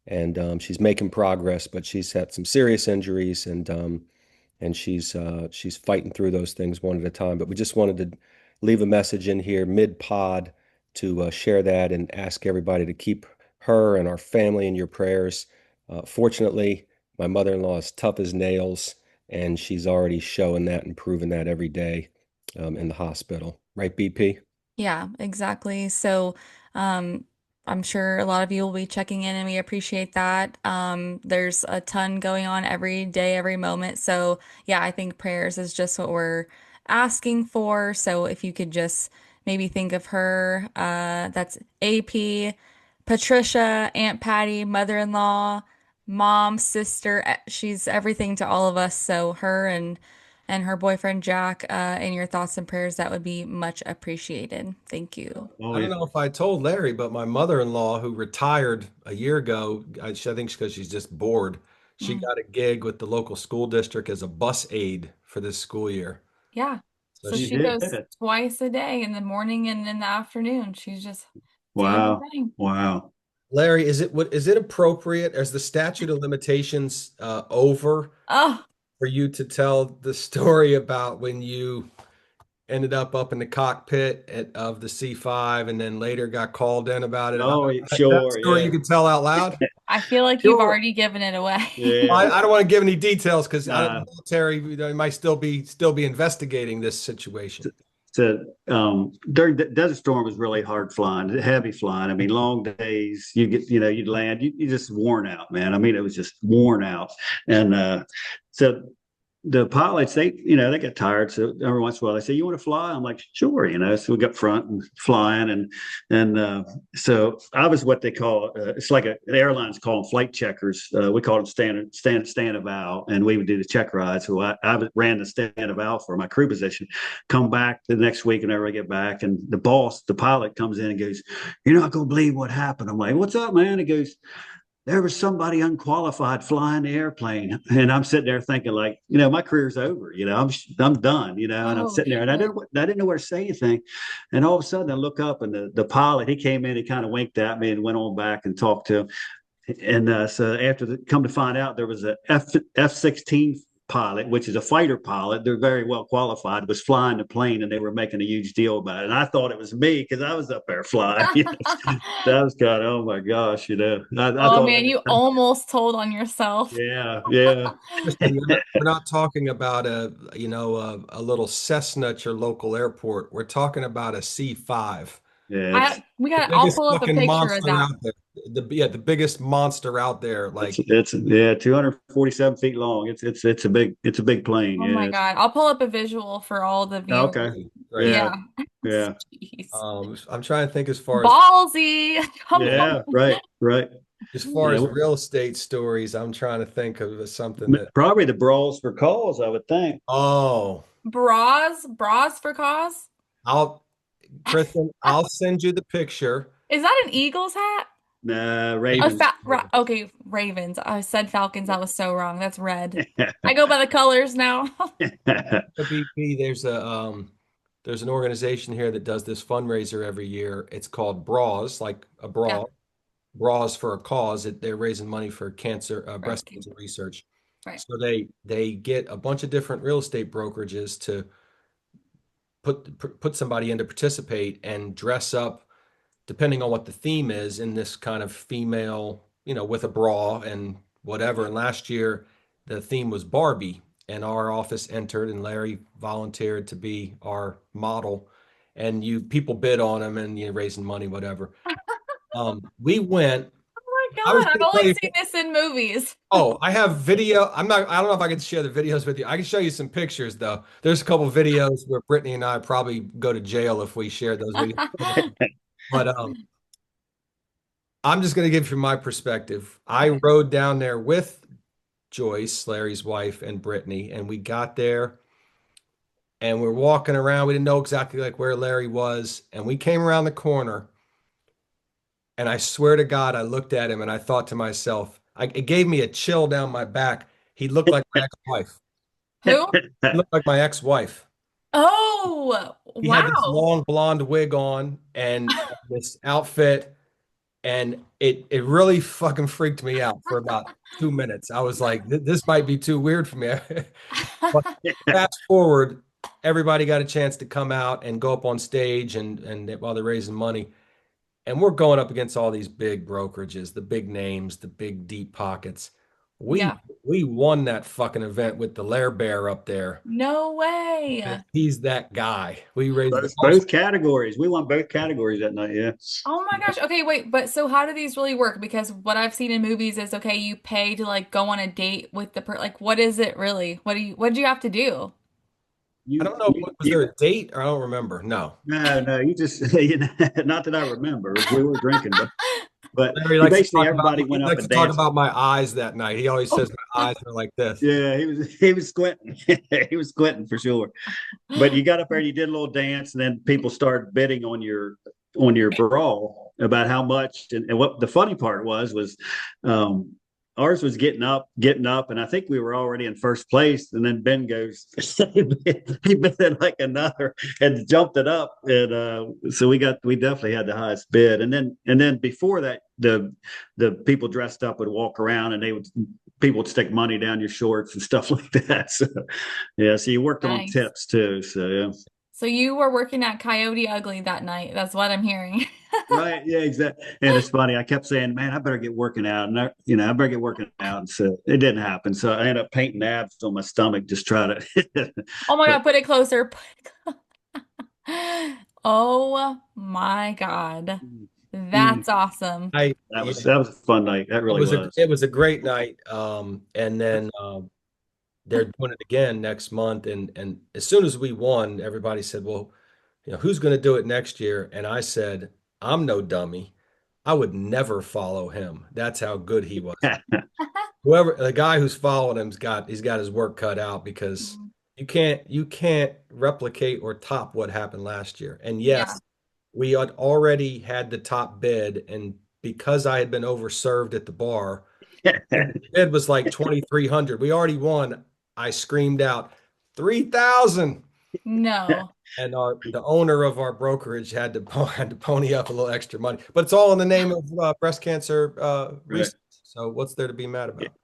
And she's making progress, but she's had some serious injuries, and she's fighting through those things one at a time. But we just wanted to leave a message in here mid pod to share that and ask everybody to keep her and our family in your prayers. Fortunately, my mother-in-law is tough as nails, and she's already showing that and proving that every day in the hospital. Right, BP? Yeah, exactly. So, um, I'm sure a lot of you will be checking in and we appreciate that. There's a ton going on every day, every moment. So, yeah, I think prayers is just what we're asking for. So, if you could just maybe think of her, that's AP, Patricia, Aunt Patty, mother-in-law, mom, sister. She's everything to all of us. So, her and her boyfriend Jack, in your thoughts and prayers, that would be much appreciated. Thank you. oh I yeah. don't know if I told Larry, but my mother-in-law, who retired a year ago, I think it's because she's just bored. She Mm, got a gig with the local school district as a bus aide for this school year. yeah. So So You she, she goes did. twice a day in the morning and in the afternoon. She's just doing her Wow. thing. Wow. Larry, is it appropriate? Is the statute of limitations over Oh, for you to tell the story about when you ended up in the cockpit of the C5 and then later got called in about it? Oh, Is that a sure. story Yeah. you can tell out loud? I feel like you've Sure. already given it away. Yeah. I don't want to give any details because I don't, Uh, the military, might still be investigating this situation. so during the Desert Storm was really hard flying, heavy flying. I mean, long days. You'd land, you just worn out, man. I mean, it was just worn out. And so the pilots, they get tired. So every once in a while they say, you want to fly? I'm like, sure. So we got front and flying. And so I was what they call, it's like the airlines call them flight checkers. We call them stand eval. And we would do the check ride. So I ran the stand eval for my crew position, come back the next week whenever I get back. And the pilot comes in and goes, you're not going to believe what happened. I'm like, what's up, man? He goes, there was somebody unqualified flying the airplane, and I'm sitting there thinking, like, my career's over. I'm done. And I'm Oh, sitting there, and shit. I didn't know where to say anything, and all of a sudden I look up, and the pilot, he came in, he kind of winked at me and went on back and talked to him, and so come to find out, there was a F-16 pilot, which is a fighter pilot. They're very well qualified, was flying the plane, and they were making a huge deal about it. And I thought it was me because I was up there flying. That was kind of, oh my gosh, I Oh thought, man, you almost told on yourself. yeah, yeah, Kristen, we're not talking about a little Cessna at your local airport. We're talking about a C5, yeah. I'll pull up a picture of that. out there. The biggest monster out there. It's Like, it's yeah, 247 feet long. It's a big plane. Oh my Yeah. God. I'll pull up a visual for all the Okay. viewers. right. Yeah. Yeah. Yeah. Jeez. I'm trying to think as far as Ballsy. Come on. Yeah. Right. Right. Yeah. real estate stories. I'm trying to think of something that. Probably the brawls for calls, I would think. Oh, Bras for cause? I'll Kristen, I'll send you the picture. Is that an Eagles hat? Oh, Ravens. okay, Ravens. I said Falcons. That was so wrong. That's red. I go by the colors now. The BP, there's an organization here that does this fundraiser every year. It's called Bras, like a Yeah, bra, Bras for a cause. They're raising money for breast breast cancer cancer. research. Right. So they get a bunch of different real estate brokerages to put somebody in to participate and dress up depending on what the theme is in this kind of female, with a bra and whatever. And last year the theme was Barbie, and our office entered, and Larry volunteered to be our model. And people bid on him, and raising money, whatever. We went. Oh my I was God, I've going to tell only you. seen this in movies. Oh, I have video. I don't know if I can share the videos with you. I can show you some pictures though. There's a couple videos where Brittany and I probably go to jail if we share those videos. But I'm just going to give you my perspective. I Okay. rode down there with Joyce, Larry's wife, and Brittany, and we got there and we're walking around. We didn't know exactly like where Larry was, and we came around the corner, and I swear to God, I looked at him and I thought to myself, it gave me a chill down my back. He looked like my ex-wife. Who? He looked like my ex-wife. Oh, He had this wow. long blonde wig on and this outfit, and it really fucking freaked me out for about 2 minutes. I was like, this might be too weird for me. But fast forward, everybody got a chance to come out and go up on stage, and while they're raising money, and we're going up against all these big brokerages, the big names, the big deep pockets. We Yeah. we won that fucking event with the Lair Bear up there. No way. He's that guy. We raised the Both categories. We won both categories that night. Yeah. Oh my gosh. Okay, wait, but so how do these really work? Because what I've seen in movies is okay, you pay to like go on a date with the like what is it really? What did you have to do? I You, don't know. you, Was there you, a date? I don't remember. No. no, you just, not that I remember. We were drinking, but Larry you likes to basically talk about everybody he went up likes and to talk danced. about my eyes that night. He always says my eyes are like this. Yeah, he was squinting. He was squinting for sure. But you got up there and you did a little dance, and then people started bidding on your brawl about how much. And what the funny part was um, ours was getting up, and I think we were already in first place. And then Ben goes, he bid it like another and jumped it up, and so we definitely had the highest bid. And then before that, the people dressed up would walk around, and people would stick money down your shorts and stuff like that. So yeah, so you worked on Nice. tips too. So yeah. So you were working at Coyote Ugly that night. That's what I'm hearing. Right. Yeah, exactly. And it's funny. I kept saying, man, I better get working out. And I better get working out. And so it didn't happen. So I ended up painting abs on my stomach, just try to, Oh my but God, put it closer. Oh my God. mm, That's awesome. that Yeah, was, that was a fun night. That it really was a was. it was a great night. And then they're doing it again next month. And as soon as we won, everybody said, well, who's going to do it next year? And I said, I'm no dummy. I would never follow him. That's how good he was. Whoever the guy who's following he's got his work cut out, because you can't replicate or top what happened last year. And Yeah. yes, we had already had the top bid, and because I had been overserved at the bar, the bid was like 2,300. We already won. I screamed out 3,000. No. And the owner of our brokerage had to pony up a little extra money, but it's all in the name of breast cancer Right. research. So what's there to be mad Yeah. about?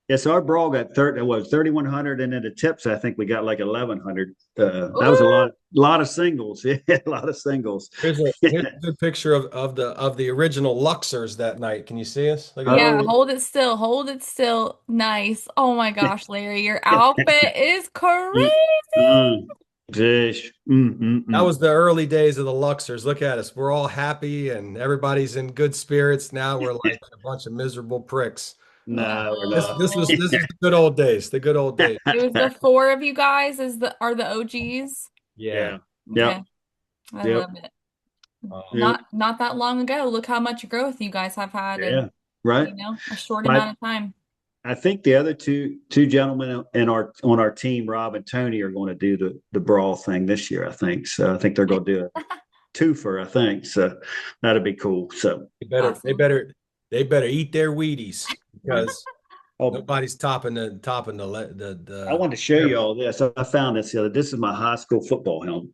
Yeah, so our brawl got 3,100, and then the tips I think we got like 1,100. That was a Ooh. lot of singles. Yeah, a lot of singles. Here's a good picture of the original Luxors that night. Can you see us? Look at that. Yeah, Oh, hold it still. Hold it still. Nice. Oh my gosh, Larry, your outfit is crazy. mm, mm, Jish. That was the early days of the Luxors. Look at us. We're all happy and everybody's in good spirits. Now we're like a bunch of miserable pricks. No, we're This not. this was Oh. this was the good old days. The good old days. It was the four of you guys are the OGs. Yeah. Yeah. Okay. Yep. I Yep. love it. Um, Yep. Not that long ago. Look how much growth you guys have had Yeah. in, Right. a short I amount of time. I think the other two gentlemen on our team, Rob and Tony, are going to do the brawl thing this year. I think so. I think they're going to do a twofer. I think so. That'd be cool. So they better they Awesome. better They better eat their Wheaties because Oh, nobody's topping I wanted to show you all this. I found this the other. This is my high school football helmet.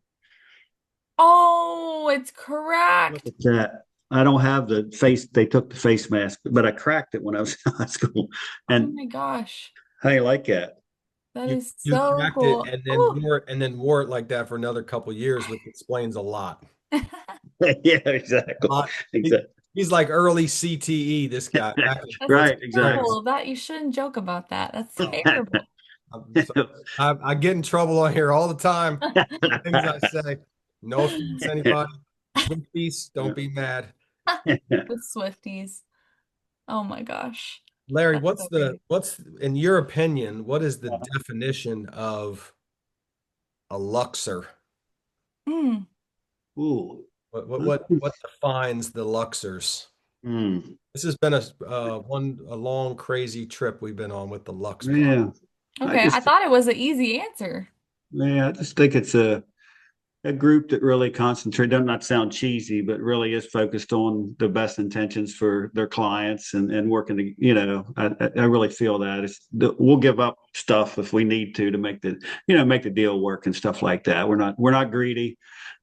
Oh, it's Look cracked. at that. I don't have the face. They took the face mask, but I cracked it when I was in high school. Oh And my gosh. how you like that? That You is you so cracked it cool. Ooh. and then wore it like that for another couple years, which explains a lot. Yeah, exactly. Lot. He, Exactly. he's like early CTE, this guy. That's Right, exactly. terrible. That you shouldn't joke about that. That's terrible. I'm sorry. I get in trouble on here all the time. Things I say. No offense, anybody. Swifties, don't be mad. The Swifties. Oh my gosh. Larry, That's so crazy. what's in your opinion, what is the definition of a Luxor? Mm, Ooh. What defines the Luxors? Mm. This has been a long crazy trip we've been on with the Lux Pod. Yeah. I okay, I just thought it was an easy answer. yeah, I just think it's a group that really concentrate, does not sound cheesy, but really is focused on the best intentions for their clients and working to, I really feel that we'll give up stuff if we need to make make the deal work and stuff like that. We're not greedy.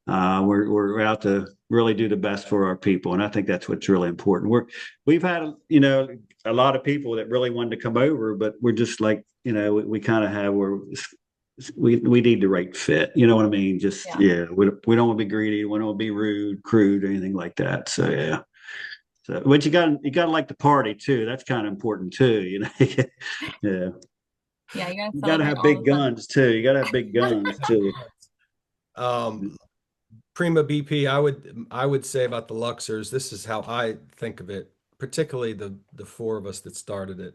We're out to really do the best for our people, and I think that's what's really important. We've had a lot of people that really wanted to come over, but we're just like we kind of have we need the right fit. You know what I mean? Just Yeah. yeah, we don't want to be greedy. We don't want to be rude, crude, or anything like that. So yeah. So, but you got to like the party too. That's kind of important too. Yeah. Yeah, you gotta You got to celebrate have all the big fun. guns too. You got to have big guns too. Um, Prima BP, I would say about the Luxors, this is how I think of it, particularly the four of us that started it.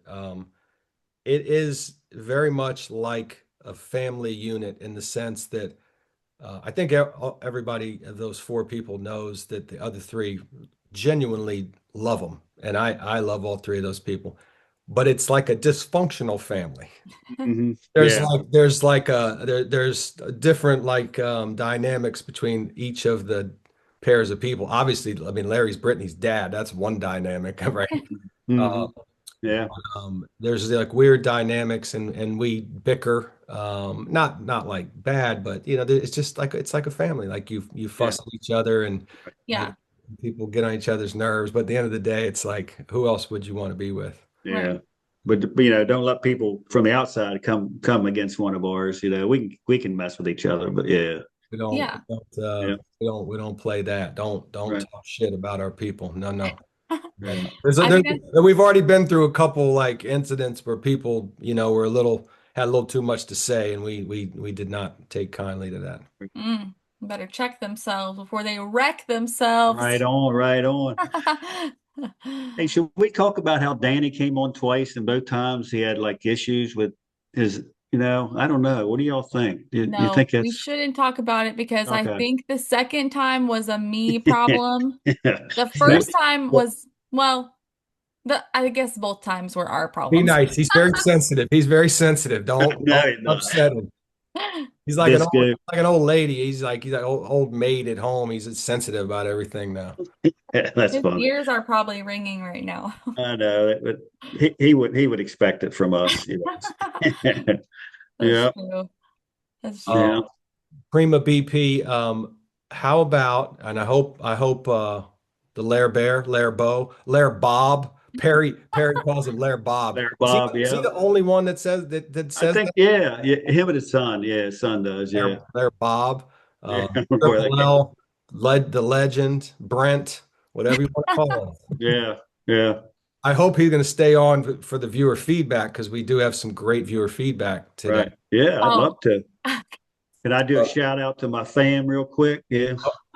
It is very much like a family unit in the sense that I think everybody of those four people knows that the other three genuinely love them, and I love all three of those people. But it's like a dysfunctional family. Hmm. There's Yeah. like there's like there's different like dynamics between each of the pairs of people. Obviously, I mean Larry's Brittany's dad. That's one dynamic, right? Uh, Hmm. Yeah. there's like weird dynamics and we bicker. Not like bad, but it's just like it's like a family. Like you Yeah. fuss at each other and you know, Yeah, people get on each other's nerves. But at the end of the day, it's like who else would you want to be with? right. Yeah. But don't let people from the outside come against one of ours. We can mess with each other, but yeah. We don't Yeah. we don't Yeah. we don't play that. Don't Right. talk shit about our people. No, no. Right. I think that's We've already been through a couple like incidents where people, were had a little too much to say, and we did not take kindly to that. better check themselves before they wreck themselves. Right on. Right on. Hey, should we talk about how Danny came on twice and both times he had like issues with his, I don't know. What do y'all think? You No, think we it's shouldn't talk about it because I okay? think the second time was a me problem. Yeah. The Well, first time well, was, well, I guess both times were our be problems. nice. He's very sensitive. He's very sensitive. No, Don't no. upset him. He's Biscuit. like an old lady. He's like old maid at home. He's sensitive about everything now. That's His funny. ears are probably ringing right now. I know, but he would expect it from us. That's Yeah, true. That's true. yeah. Um, Prima BP. How about, and I hope the Lair Bob, Perry calls him Lair Bob. There, Bob. Is he Yeah, the only one that I says think that? yeah, yeah. Him and his son. Yeah, his son does. Yeah, Lair Bob, yeah. I don't know where that Triple came. L, the legend, Brent, whatever you want to call him. Yeah, yeah. I hope he's going to stay on for the viewer feedback because we do have some great viewer feedback today. Right. Yeah, I'd love Oh, to. Can I do a shout out to my fam real quick? Yeah.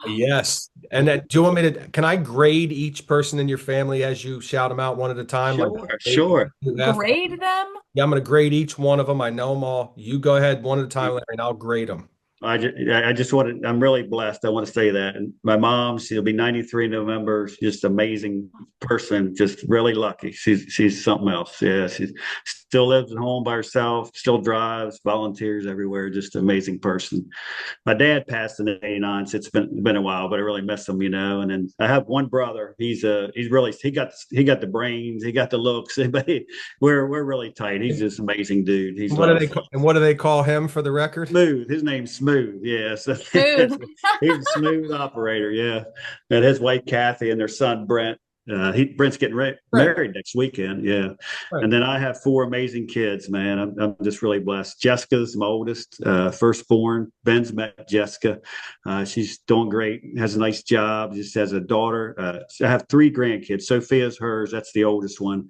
Yes. And then, do you want me to, can I grade each person in your family as you shout them out one at a time? Like Sure, A, B, sure. C, F? grade them? Yeah, I'm going to grade each one of them. I know them all. You go ahead one at a time, Larry, and I'll grade them. I just want to, I'm really blessed. I want to say that. And my mom, she'll be 93 in November. She's just amazing person, just really lucky. She's something else. Yeah, she still lives at home by herself, still drives, volunteers everywhere. Just an amazing person. My dad passed in '89, so it's been a while, but I really miss him, you know. And then I have one brother. He's really he got the brains, he got the looks, but we're really tight. He's just an amazing dude. He's What do they call him for the record? Smooth. His name's Smooth. Yeah, so Smooth. he's a smooth operator. Yeah, and his wife Kathy and their son Brent. Brent's getting married next weekend. Yeah, Right. and then I have four amazing kids. Man, I'm just really blessed. Jessica's my oldest, firstborn. Ben's met Jessica. She's doing great. Has a nice job. Just has a daughter. I have three grandkids. Sophia's hers. That's the oldest one.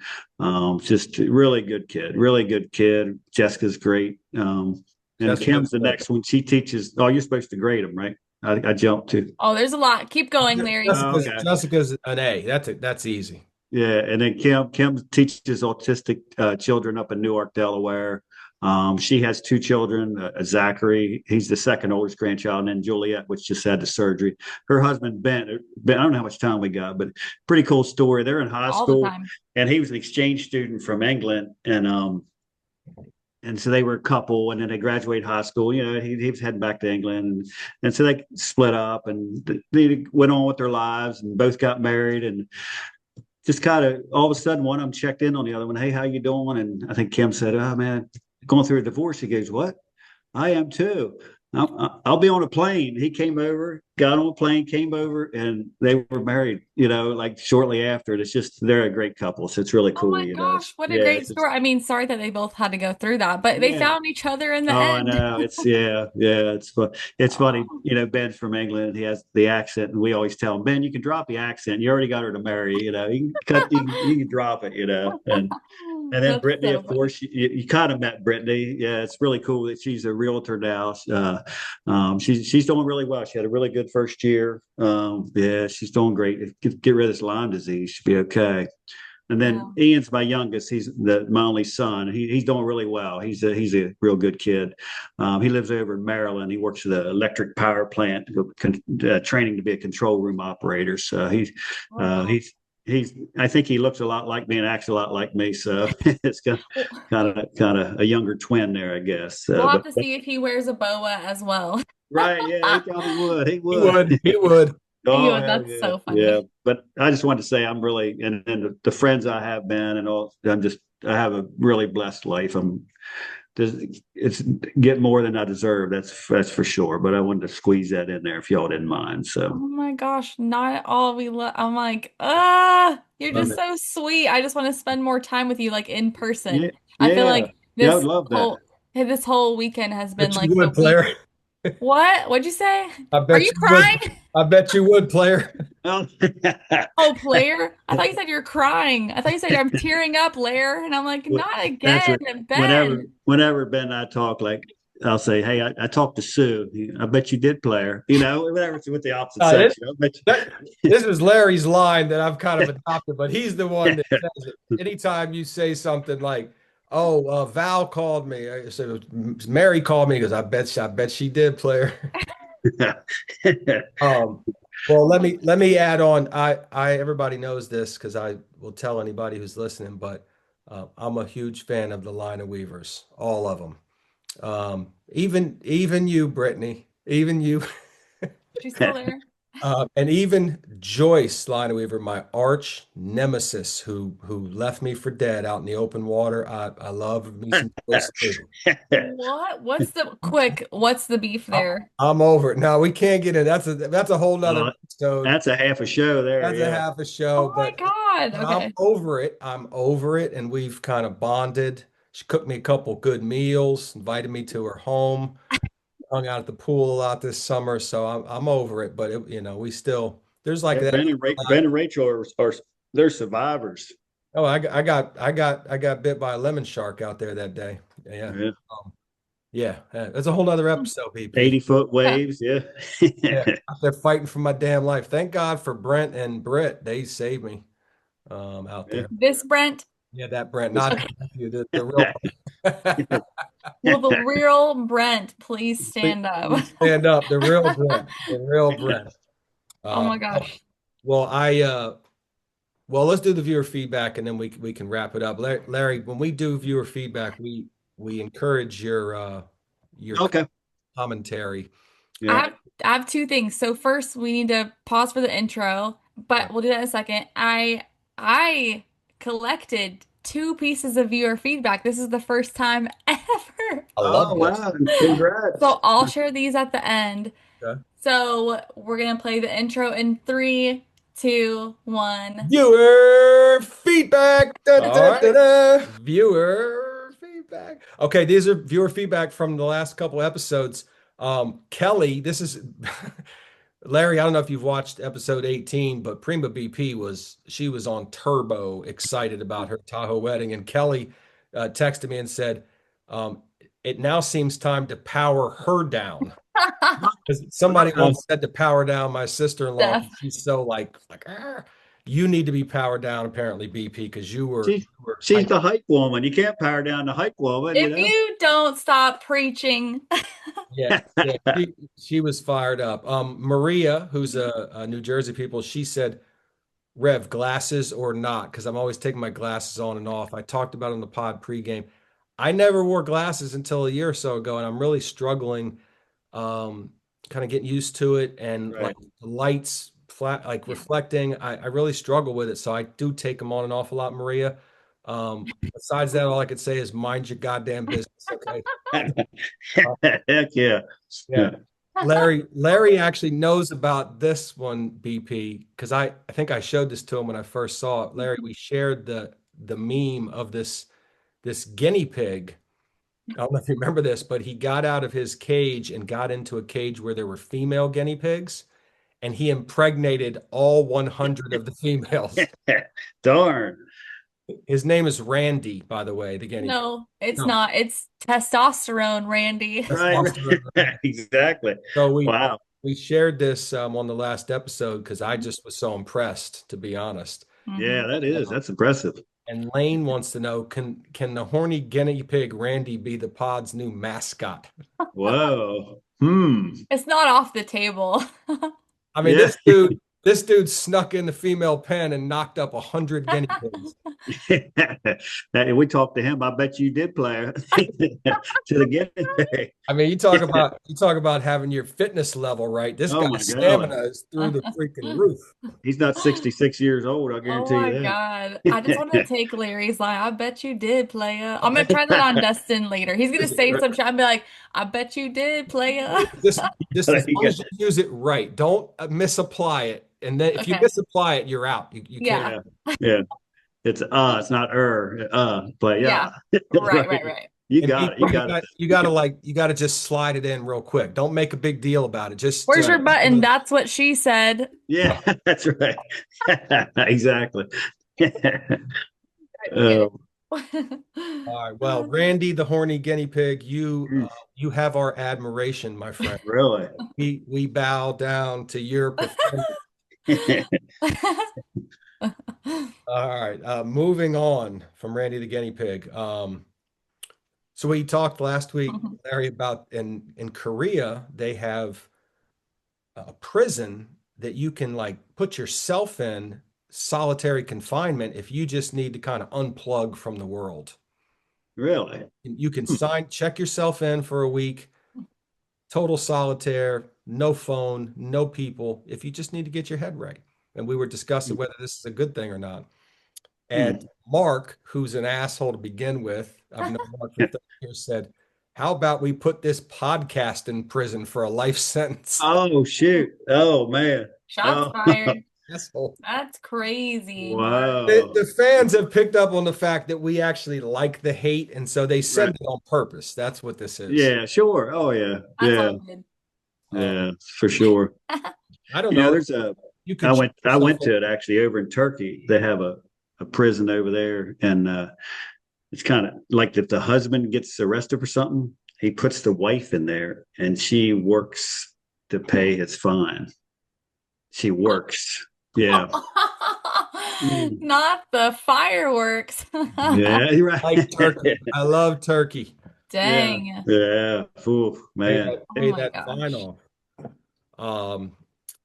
Just really good kid. Really good kid. Jessica's great. And Jessica, Kim's the next one. She teaches. Oh, you're supposed to grade them, right? I jumped to. Oh, there's a lot. Keep going, Larry. Oh, okay. Jessica's an A. That's easy. Yeah, and then Kim teaches autistic children up in Newark, Delaware. She has two children. Zachary, he's the second oldest grandchild, and then Juliet, which just had the surgery. Her husband Ben. I don't know how much time we got, but pretty cool story. They're in high All the school, time. and he was an exchange student from England, and so they were a couple, and then they graduated high school. You know, he was heading back to England, and so they split up, and they went on with their lives, and both got married, and just kind of all of a sudden, one of them checked in on the other one. Hey, how you doing? And I think Kim said, "Oh man, going through a divorce." He goes, "What? I am too. I'll be on a plane." He came over, got on a plane, came over, and they were married, you know, like shortly after. It's just, they're a great couple. So it's really Oh cool, my you know. gosh, what a Yeah. great story. I mean, sorry that they both had to go through that, but they Yeah. found each other in the Oh, I end. know. Yeah. It's funny. Oh. You know, Ben's from England. He has the accent, and we always tell him, Ben, you can drop the accent. You already got her to marry. You know, you can drop it. You know, and then That's Brittany, so of funny. course, you kind of met Brittany. Yeah, it's really cool that she's a realtor now. She's doing really well. She had a really good first year. Yeah, she's doing great. Get rid of this Lyme disease, she'll be okay. And then Yeah. Ian's my youngest. He's my only son. He's doing really well. He's a real good kid. He lives over in Maryland. He works at the electric power plant, training to be a control room operator. So Wow. he's I think he looks a lot like me and acts a lot like me. So it's kind Well, of a younger twin there, I guess. we'll have But to see if he wears a boa as well. right, yeah, he probably would. He He would. would. He would. Oh, hell That's yeah, so yeah. funny. But I just wanted to say I'm really, and the friends I have been, and all, I have a really blessed life. It's get more than I deserve. That's for sure. But I wanted to squeeze that in there if y'all didn't mind. Oh So my gosh, not all we love. I'm like, you're Love just it. so sweet. I just want to spend more time with you, like in yeah, person. I feel yeah, like yeah. I would love that. this whole weekend has been Bet you like the would, week. player. What? What'd you say? I Are bet you you would. crying? I bet you would, player. Well, Oh, player. I thought you said you're crying. I thought you said I'm tearing up, Lair. And I'm like, not that's again, what, Ben. whenever Ben and I talk, like I'll say, "Hey, I talked to Sue. I bet you did, player." You know, whatever it's with the opposite sex. You know, I This is Larry's line that I've kind of adopted, but he's the one that bet says it. Anytime you say something like, "Oh, Val called me," I said, "Mary called me," because I bet she did, player. you. Well, let me add on. Everybody knows this because I will tell anybody who's listening, but I'm a huge fan of the line of Weavers, all of them. Even you, Brittany, even you. She's still there. And even Joyce Lineweaver, my arch nemesis, who left me for dead out in the open water. I love me some Joyce too. What? What's the beef there? I'm over it. No, we can't get in. That's a whole nother episode. That's a half a show there. That's a Yeah. half a show, Oh my God. but I'm Okay. over it. I'm over it, and we've kind of bonded. She cooked me a couple good meals, invited me to her home, hung out at the pool a lot this summer, so I'm over it. But we still there's like Yeah, that. Ben and Rachel are they're survivors. Oh, I got bit by a lemon shark out there that day. Yeah. Yeah. Yeah. That's a whole nother episode, BP. 80-foot Yeah. waves. Yeah. Yeah. Out there fighting for my damn life. Thank God for Brent and Britt. They saved me out Yeah. there. This Brent. Yeah, that Brent, not the real. Will the real Brent please stand up? Stand up, the real Brent, the real Brent. Oh Uh, my gosh. well, well, let's do the viewer feedback and then we can wrap it up. Larry, when we do viewer feedback, we encourage your Okay. commentary. I Yeah. have I have two things. So first we need to pause for the intro, but we'll do that in a second. I collected two pieces of viewer feedback. This is the first time ever. I Oh, love this. wow. Congrats. So I'll share these at the end. Okay. So we're gonna play the intro in three, two, one. Viewer feedback. Da, da, All da, da, right. da. Viewer feedback. Okay, these are viewer feedback from the last couple episodes. Kelly, this is Larry. I don't know if you've watched episode 18, but Prima BP she was on turbo excited about her Tahoe wedding, and Kelly texted me and said, "It now seems time to power her down." 'Cause somebody Wow. once said to power down my sister-in-law Steph. because she's so like you need to be powered down apparently, BP, because She's you were she's hype. the hype woman. You can't power down the hype woman, you If know? you don't stop preaching. Yeah, yeah, she was fired up. Maria, who's a New Jersey people, she said, Rev, glasses or not? Because I'm always taking my glasses on and off. I talked about it on the pod pregame. I never wore glasses until a year or so ago, and I'm really struggling, kind of getting used to it. And Right. like the lights flat, like Yeah. reflecting, I really struggle with it. So I do take them on and off a lot, Maria. Besides that, all I could say is mind your goddamn business, okay? Uh, Heck yeah. yeah. Yeah. Larry actually knows about this one, BP, because I think I showed this to him when I first saw it. Larry, we shared the meme of this guinea pig. I don't know if you remember this, but he got out of his cage and got into a cage where there were female guinea pigs, and he impregnated all 100 of the females. Darn. His name is Randy, by the way, the guinea pig. No, it's No, not. It's testosterone, Randy. Right. testosterone Right. Randy. Exactly. So Wow. we shared this on the last episode because I just was so impressed, to be honest. Hmm. Yeah, that is. That's impressive. And Lane wants to know, can the horny guinea pig Randy be the pod's new mascot? Whoa. Hmm. It's not off the table. I mean, Yeah. this dude snuck in the female pen and knocked up 100 guinea pigs. We talked to him. I bet you did play to the guinea pig. I mean, you talk about having your fitness level right. This Oh my guy's God. stamina is through the freaking roof. He's not 66 years old, I Oh guarantee my you God. I just want to that. take Larry's line. I bet you did, playa. I'm gonna try that on Dustin later. He's gonna say some shit. I'll be like, I bet you did, playa. Just There as you long go. as you use it right, don't misapply it. And then if you Okay. misapply it, you're out. You can't. Yeah. Yeah. Yeah. It's not but Yeah. yeah. Right, Right. right, right. You And got it. people, You got it. you gotta just slide it in real quick. Don't make a big deal about it. Where's Just your Right. button? That's what she said. Yeah, that's right. Exactly. Right, we get Um, it. all right. Well, Randy, the horny guinea pig, mm, you have our admiration, my friend. really. We bow down to your performance. All right. Moving on from Randy the guinea pig. So we talked last week, Larry, about in Korea, they have a prison that you can like put yourself in solitary confinement if you just need to kind of unplug from the world. Really. You can check yourself in for a week, total solitaire, no phone, no people, if you just need to get your head right. And we were discussing whether this is a good thing or not. And Hmm. Mark, who's an asshole to begin with, I've known Mark for 30 years, said, how about we put this podcast in prison for a life sentence? Oh shoot. Oh man. Shots Oh fired. Asshole. That's crazy, Mark. wow. The fans have picked up on the fact that we actually like the hate, and so they Right. send it on purpose. That's what this is. Yeah, sure. Oh yeah. That's Yeah. all good. Yeah, for sure. I don't You know, know. there's a You I could check went I yourself went to it actually over in Turkey. They have a prison over there, and it's kind of like if the husband gets arrested for something, he puts the wife in there, and she works to pay his fine. She works. Yeah. Mm. Not the fireworks. Yeah, you're Like right. turkey. I love turkey. Yeah, Dang. yeah. Ooh, Pay man. that, Oh pay my that fine gosh. off. Um,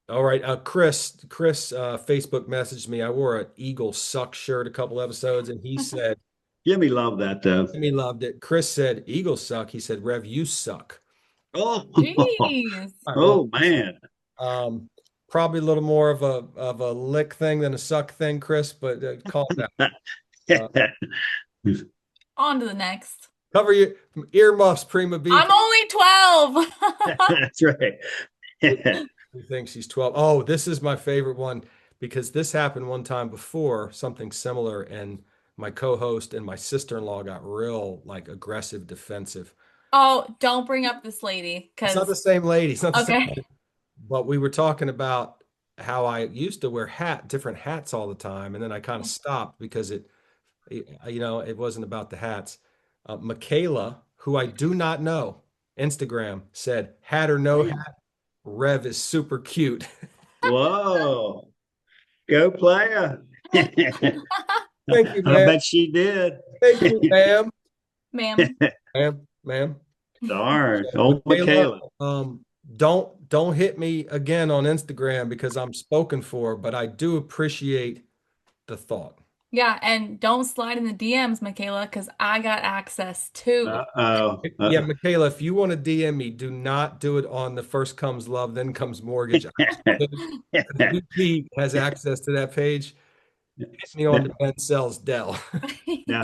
all right. Chris Facebook messaged me. I wore an Eagle Suck shirt a couple episodes, and he said, Jimmy loved that though. Jimmy loved it. Chris said, Eagle suck. He said, Rev, you suck. Oh, Jeez. All right. Well, oh man. um, probably a little more of a lick thing than a suck thing, Chris, but calm down. On to the next. Cover your earmuffs, Prima I'm BP. only 12. That's right. Who thinks she's 12? Oh, this is my favorite one because this happened one time before, something similar, and my co-host and my sister-in-law got real like aggressive, defensive. Oh, don't bring up this lady It's not the because, same lady. It's not the same, okay. but we were talking about how I used to wear different hats all the time, and then I kind of stopped because it wasn't about the hats. Michaela, who I do not know, Instagram said, hat or no hat, Rev is super cute. Whoa. Go player. Thank you, I ma'am. bet she did. Thank you, ma'am. Ma'am. Ma'am. Darn. Old Michaela, Michaela. don't hit me again on Instagram because I'm spoken for, but I do appreciate the thought. Yeah, and don't slide in the DMs, Michaela, because I got access too. Uh-oh. Yeah, Uh-oh. Michaela, if you want to DM me, do not do it on the first comes love, then comes mortgage. BP has access to that page. Hit me on the Ben Sells Dell. Now, Yeah.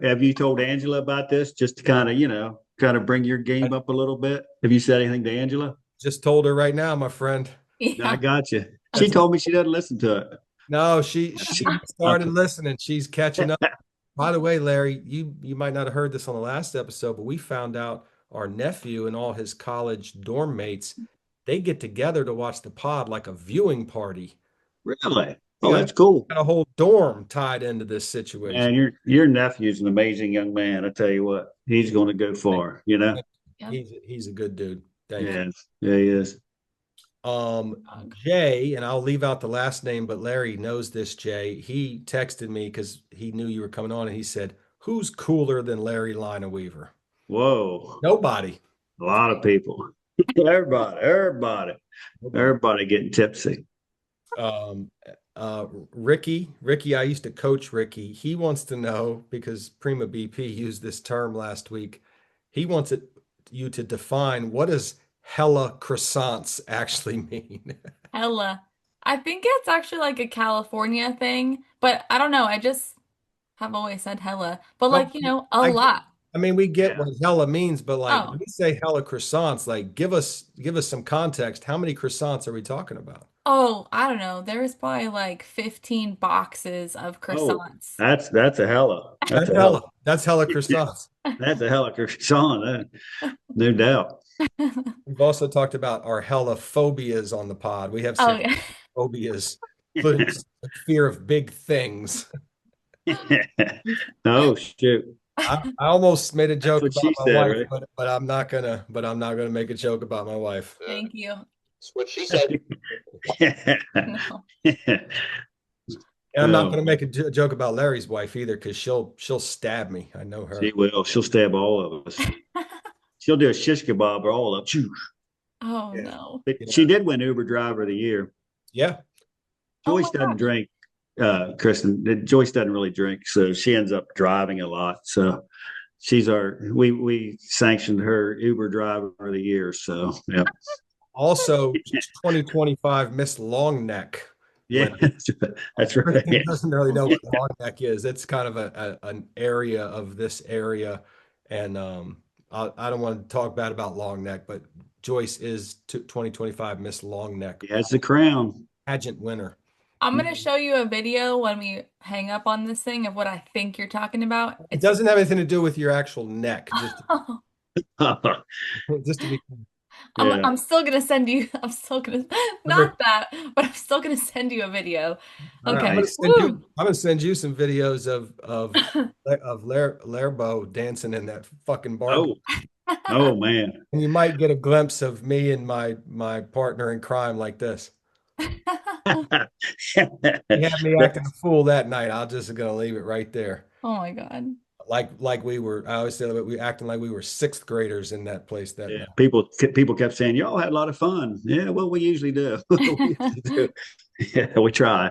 have you told Angela about this just to kind of, kind of bring your I game up a little bit? Have you said anything to Angela? just told her right now, my friend. I Yeah. got you. She That's told me she doesn't listen to it. no, she started listening. She's catching up. By the way, Larry, you might not have heard this on the last episode, but we found out our nephew and all his college dorm mates, they get together to watch the pod like a viewing party. Really? We Oh, got that's cool. a whole dorm tied into this situation. Man, your nephew's an amazing young man. I tell you what, he's going to go far, you know? Yep. He's a good dude. Thank you. Yes, yeah, he is. Jay, and I'll leave out the last name, but Larry knows this, Jay. He texted me because he knew you were coming on, and he said, "Who's cooler than Larry Lina Weaver?" Whoa, Nobody. a lot of people. Everybody, Nobody. everybody getting tipsy. Um, Ricky, I used to coach Ricky. He wants to know because Prima BP used this term last week. He wants you to define what does hella croissants actually mean. Hella. I think it's actually like a California thing, but I don't know. I just have always said hella, but No, like, a I lot. I mean, we get Yeah. what hella means, but like when Oh, we say hella croissants, like give us some context. How many croissants are we talking about? oh, I don't know. There's probably like 15 boxes of Oh, croissants. that's a hella. That's That's a hella. hella. That's hella croissants. That's a hella croissant, no doubt. We've also talked about our hella phobias on the pod. We have Oh, some yeah. phobias, including fear of big things. Oh shoot. I almost made a That's joke what about she my said, wife, right? but I'm not gonna make a joke about my wife. Thank you. That's what she said. No. And I'm not Oh, gonna make a joke about Larry's wife either, because she'll stab me. I know her. she will. She'll stab all of us. She'll do a shish kebab or all up. Oh, Yeah. no. But Yeah. she did win Uber Driver of the Year. Yeah. Oh Joyce my doesn't gosh. drink, Kristen. Joyce doesn't really drink, so she ends up driving a lot. So we sanctioned her Uber Driver of the Year. So yeah, Also, 2025 Miss Longneck yeah, winner. that's Kristen right. doesn't really know what Longneck is. It's kind of an area of this area, and I don't want to talk bad about Longneck, but Joyce is 2025 Miss Longneck He has the crown. pageant winner. I'm gonna show you a video when we hang up on this thing of what I think you're talking about. It doesn't have anything to do with your actual neck, just Yeah, just to be I'm still gonna send you. I'm still gonna clear. not that, but I'm still gonna send you a video. All right, I'm Okay. gonna nice. send you. Woo. I'm gonna send you some videos of Lerbo dancing in that fucking Barbie, Oh, oh man. and you might get a glimpse of me and my partner in crime like this. He had me acting a fool that night. I'm just gonna leave it right there. Oh my God. Like we were, I always say that we acting like we were sixth graders in that place that Yeah, night. people kept saying, "Y'all had a lot of fun." Yeah, well, we usually do. We usually do. Yeah, we try.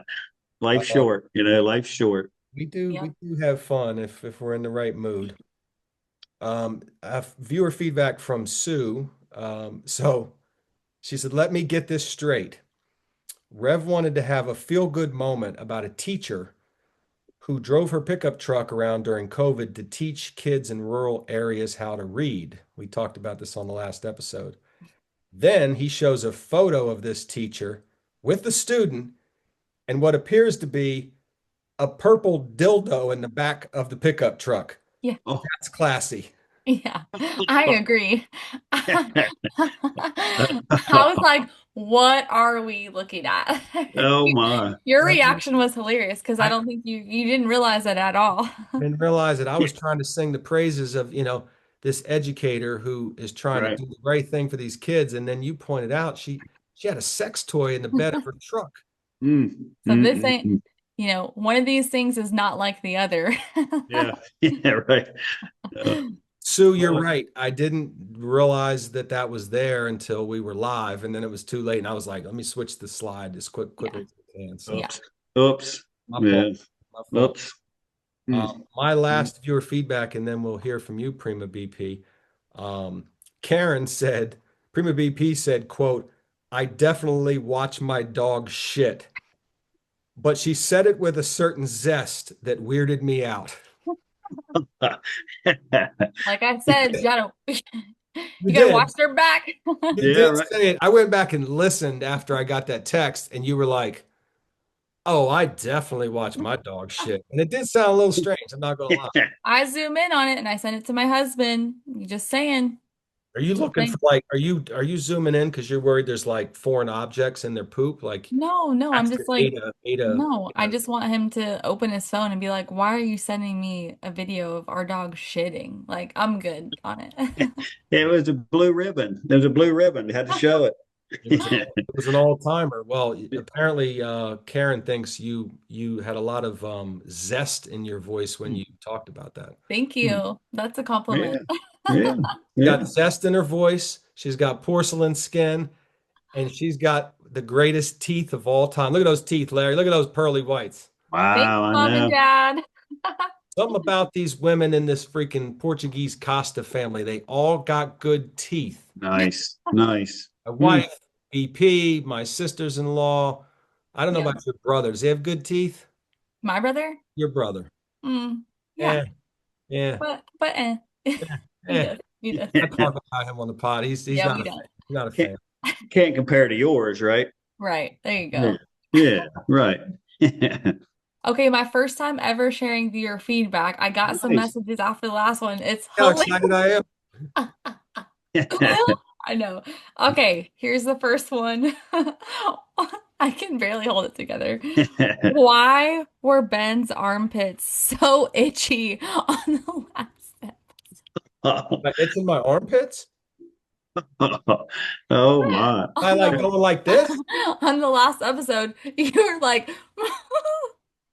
Life's Uh, short, you know. Life's short. Yeah. we do have fun if we're in the right mood. I have viewer feedback from Sue. So she said, "Let me get this straight. Rev wanted to have a feel-good moment about a teacher who drove her pickup truck around during COVID to teach kids in rural areas how to read. We talked about this on the last episode. Then he shows a photo of this teacher with the student and what appears to be a purple dildo in the back of the pickup truck. Yeah. Oh, That's classy. Yeah. I agree. I was like, what are we looking at? oh my! Your I didn't, reaction was hilarious because I I don't think you didn't realize it at all. didn't realize that I was trying to sing the praises of, this educator who is trying to Right. do the right thing for these kids. And then you pointed out she had a sex toy in the bed of her truck. Mm, So mm, this mm, ain't, mm. one of these things is not like the other. Yeah. Yeah. Right. Uh, Sue, you're well, right. I didn't realize that that was there until we were live, and then it was too late. And I was like, let me switch the slide as Yeah. quickly as I can. So Yeah. oops. Oops. my fault. Yeah. My fault. Oops. Mm, My mm. last viewer feedback, and then we'll hear from you, Prima BP. Um, Karen said, Prima BP said, quote, I definitely watch my dog shit, but she said it with a certain zest that weirded me out. Like I said, you gotta You you gotta did. watch their back. You Yeah. did Right. say it. I went back and listened after I got that text, and you were like, oh, I definitely watch my dog shit. And it did sound a little strange. I'm not gonna lie. I zoom in on it and I send it to my husband. You just saying. Are you Just looking for saying. like, are you zooming in because you're worried there's like foreign objects in their poop? Like No, no, I'm just Baxter like, ate a, no, I ate just want him to open his phone and be like, why are you sending me a video of our dog shitting? Like, I'm good on it. It was a blue ribbon. There was a blue ribbon. They had to show it was it. it was an all-timer. Well, apparently Karen thinks you had a lot of zest in your voice when you talked about that. Thank you. That's a compliment. Yeah. Yeah. She Yeah. got zest in her voice. She's got porcelain skin, and she's got the greatest teeth of all time. Look at those teeth, Larry. Look at those pearly whites. Thanks, Wow. I Mom and know. Dad. Something about these women in this freaking Portuguese Costa family. They all got good teeth. Nice. Nice. My Hmm. wife, BP, my sisters-in-law. I don't know Yeah. about your brothers. They have good teeth? My brother? Your brother. Mm, yeah, Yeah, yeah, but yeah, he yeah. does. He does. I talk about him on the pod. He's Yeah, not we a fan. don't. He's not a Can't, fan. can't compare to yours, right? Right. There you Yeah. go. Yeah. Right. Okay, my first time ever sharing your feedback. I got some Nice. messages after the last one. It's How hilarious. excited I am. I know. Okay, here's the first one. I can barely hold it together. Why were Ben's armpits so itchy on the last step? Like, it's in my armpits. Oh my. I On like the going like this. on the last episode, you were like,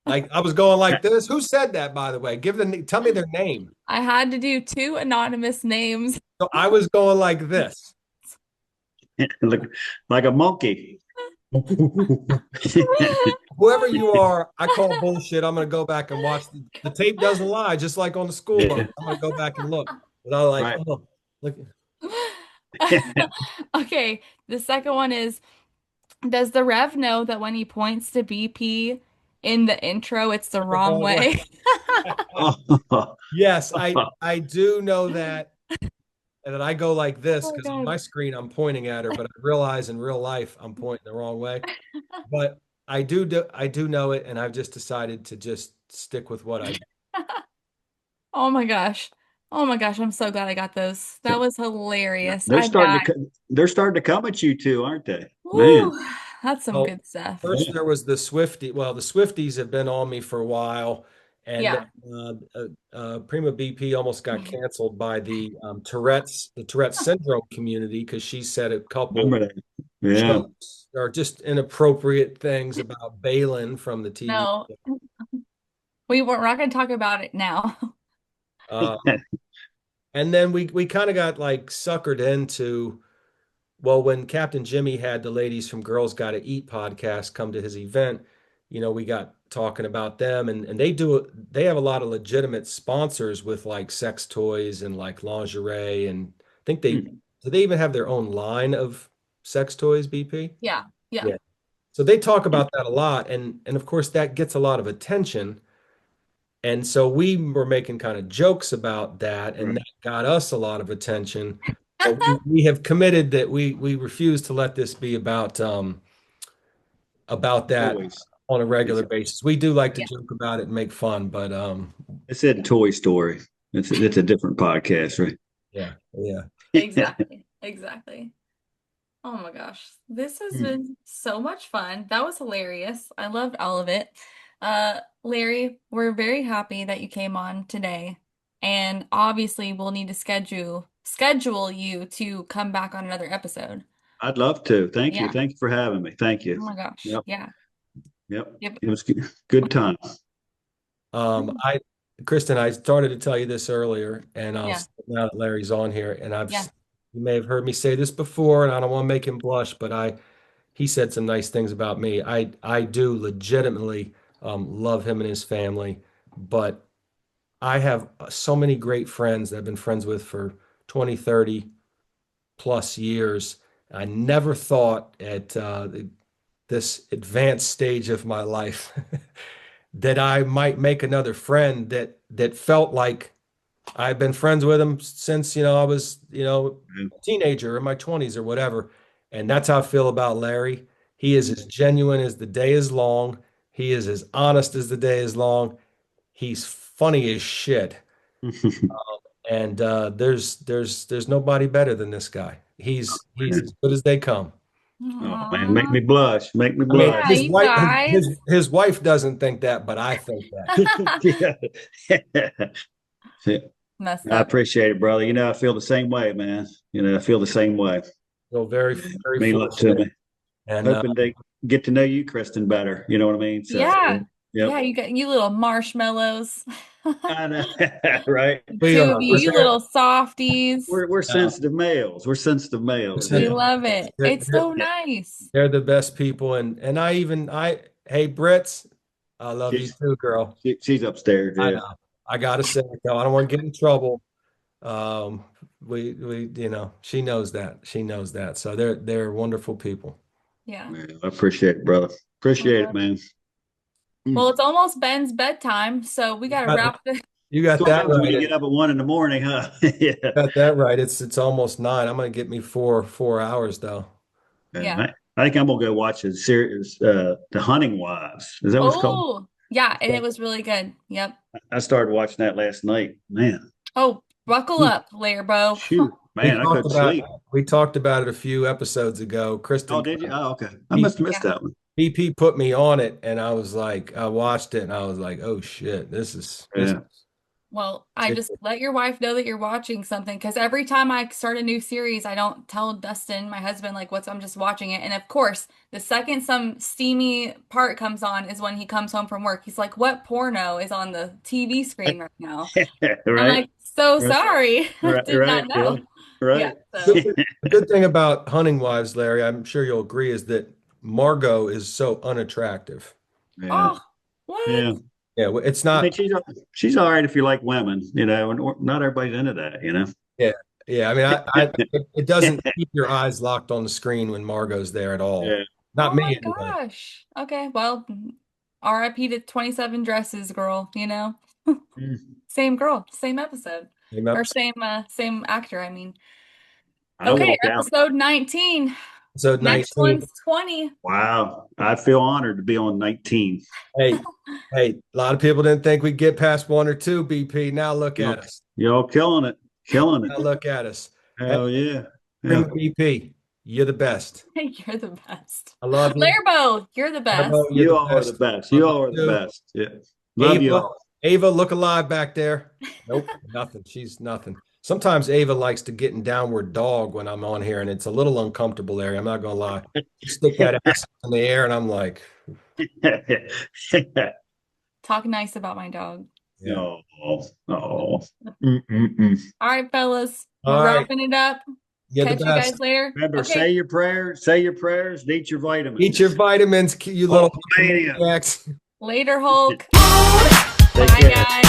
Like I was going like this. Who said that, by the way? Tell me their name. I had to do two anonymous names. So I was going like this. Look like a monkey. Whoever you are, I call bullshit. I'm gonna go back and watch the tape doesn't lie, just like on the school bus. I'm gonna go back and look. But I was like, Right. oh, look. Okay, the second one is, does the Rev know that when he points to BP in the intro, it's the The wrong wrong way. way? Yes, I do know that. And then I go like this Oh my because on my God. screen I'm pointing at her, but I realize in real life I'm pointing the wrong way. But I do know it, and I've just decided to just stick with what I do. Oh my gosh. Oh my gosh, I'm so glad I got those. That was hilarious. They're I starting died. to they're starting to come at you too, aren't they? Man. Woo, that's some Well, good stuff. first there was the Swifty. Well, the Swifties have been on me for a while, and Yeah. Prima BP almost got canceled by the Tourette's syndrome community because she said a couple Remember that. Yeah. jokes or just inappropriate things about Balin from the TV. No, we're not going to talk about it now. Uh, and then we kind of got like suckered into, well, when Captain Jimmy had the ladies from Girls Gotta Eat podcast come to his event, we got talking about them, and they have a lot of legitimate sponsors with like sex toys and like lingerie, and I think do they even have their own line of sex toys, BP? Yeah, yeah. Yeah. So they talk about that a lot, and of course that gets a lot of attention. And so we were making kind of jokes about that, and Right. that got us a lot of attention. But we have committed that we refuse to let this be about that Toys. on a regular It's, basis. We do like to Yeah, joke about it and make fun, but it's in Toy Story. It's a different podcast, right? yeah, yeah. exactly. Exactly. Oh my gosh. This has been so much fun. That was hilarious. I loved all of it. Larry, we're very happy that you came on today. And obviously we'll need to schedule you to come back on another episode. I'd love to. Thank you. Yeah. Thank you for having me. Thank Oh you. my gosh. Yep. Yeah. Yep. Yep. It was good time. I Kristen, I started to tell you this earlier, and Yeah. now that Larry's on here, and Yeah. you may have heard me say this before, and I don't want to make him blush, but he said some nice things about me. I do legitimately love him and his family, but I have so many great friends that I've been friends with for 20, 30 plus years. I never thought at this advanced stage of my life that I might make another friend that felt like I've been friends with him since, I was, a teenager in my 20s or whatever. And that's how I feel about Larry. He is as genuine as the day is long. He is as honest as the day is long. He's funny as shit. And there's nobody better than this guy. He's as good as they come. Oh man, make Aw. me blush. Make me I mean, Yeah, blush. his you wife guys. his wife doesn't think that, but I think that. Yeah. Messed I up. appreciate it, brother. I feel the same way, man. I feel the same way. Feel very, very Mean a lot to fortunate. me. And Hoping they get to know you, Kristen, better. You know what I mean? So, Yeah. Yeah, yep. you got you little marshmallows. I know. Right. we Two of are you, we're you very, little softies. We're sensitive males. We're sensitive males. We Yeah. love it. they're, It's so nice. they're the best people, and I hey Brits, I love you She's too, girl. she's upstairs. I Yeah. know. I gotta say it though. I don't want to get in trouble. Um, we she knows that. She knows that. So they're wonderful people. Yeah. Yeah, I appreciate it, brother. I Appreciate it, love it. man. Well, it's almost Ben's bedtime, so we You gotta got, wrap this. you That's got what that happens when right. you get up at 1 in the morning, huh? Yeah. Got that right. It's almost 9. I'm gonna get me four hours though. Yeah. I think I'm gonna go watch a series, The Hunting Wives. Is that what it's called? Oh, yeah, and it was really good. Yep. I started watching that last night. Man, Oh, buckle up, Layerbo. shoot, We man, I talked couldn't about sleep. we talked about it a few episodes ago. Oh, Kristen, did you? Oh, okay. I B- must have missed Yeah. that one. BP put me on it, and I watched it, and I was like, oh shit, this Yeah. is Well, I just serious. let your wife know that you're watching something because every time I start a new series, I don't tell Dustin, my husband, like what's I'm just watching it. And of course, the second some steamy part comes on is when he comes home from work. He's like, "What porno is on the TV screen right now?" And I'm Right. like, "So Right. sorry. I Right. did not Right. Yeah. know." Yeah, Right. so The good thing about Hunting Wives, Larry, I'm sure you'll agree, is that Margot is so unattractive. Yeah. oh, what? Yeah. Yeah, it's I mean, not. she's all right if you like women, and not everybody's into that. Yeah, yeah. I mean, it doesn't keep your eyes locked on the screen when Margot's there at all. Yeah. Not Oh my me anyway. gosh. Okay, well, RIP to 27 dresses, girl, you know? Mm. Same girl, same episode. Same Or episode. same actor, I mean. I Okay, walked out. episode 19. Episode Next 19. one's 20. Wow. I feel honored to be on 19. Hey, hey, a lot of people didn't think we'd get past 1 or 2, BP. Now look at Y'all, us. y'all killing it. Killing it. Now look at us. Hey, Hell yeah. Yeah. Prima BP, you're the best. You're the best. I love you. Lerbo, you're the best. Margot, you're You the all are the best. best. Love You you all are the too. best. Yeah. Love you Ava, all. Ava, look alive back there. Nope, nothing. She's nothing. Sometimes Ava likes to get in downward dog when I'm on here, and it's a little uncomfortable, Larry. I'm not gonna lie. You stick that ass in the air, and I'm like, Talk nice about my dog. yeah. Oh. All right, fellas, All we're right. wrapping it up. You're the Catch you guys best. later. Remember, Okay. say your prayers, eat your vitamins. Eat your vitamins, you little Hulkamania. maniacs. Later, Hulk. Take Bye, care. guys.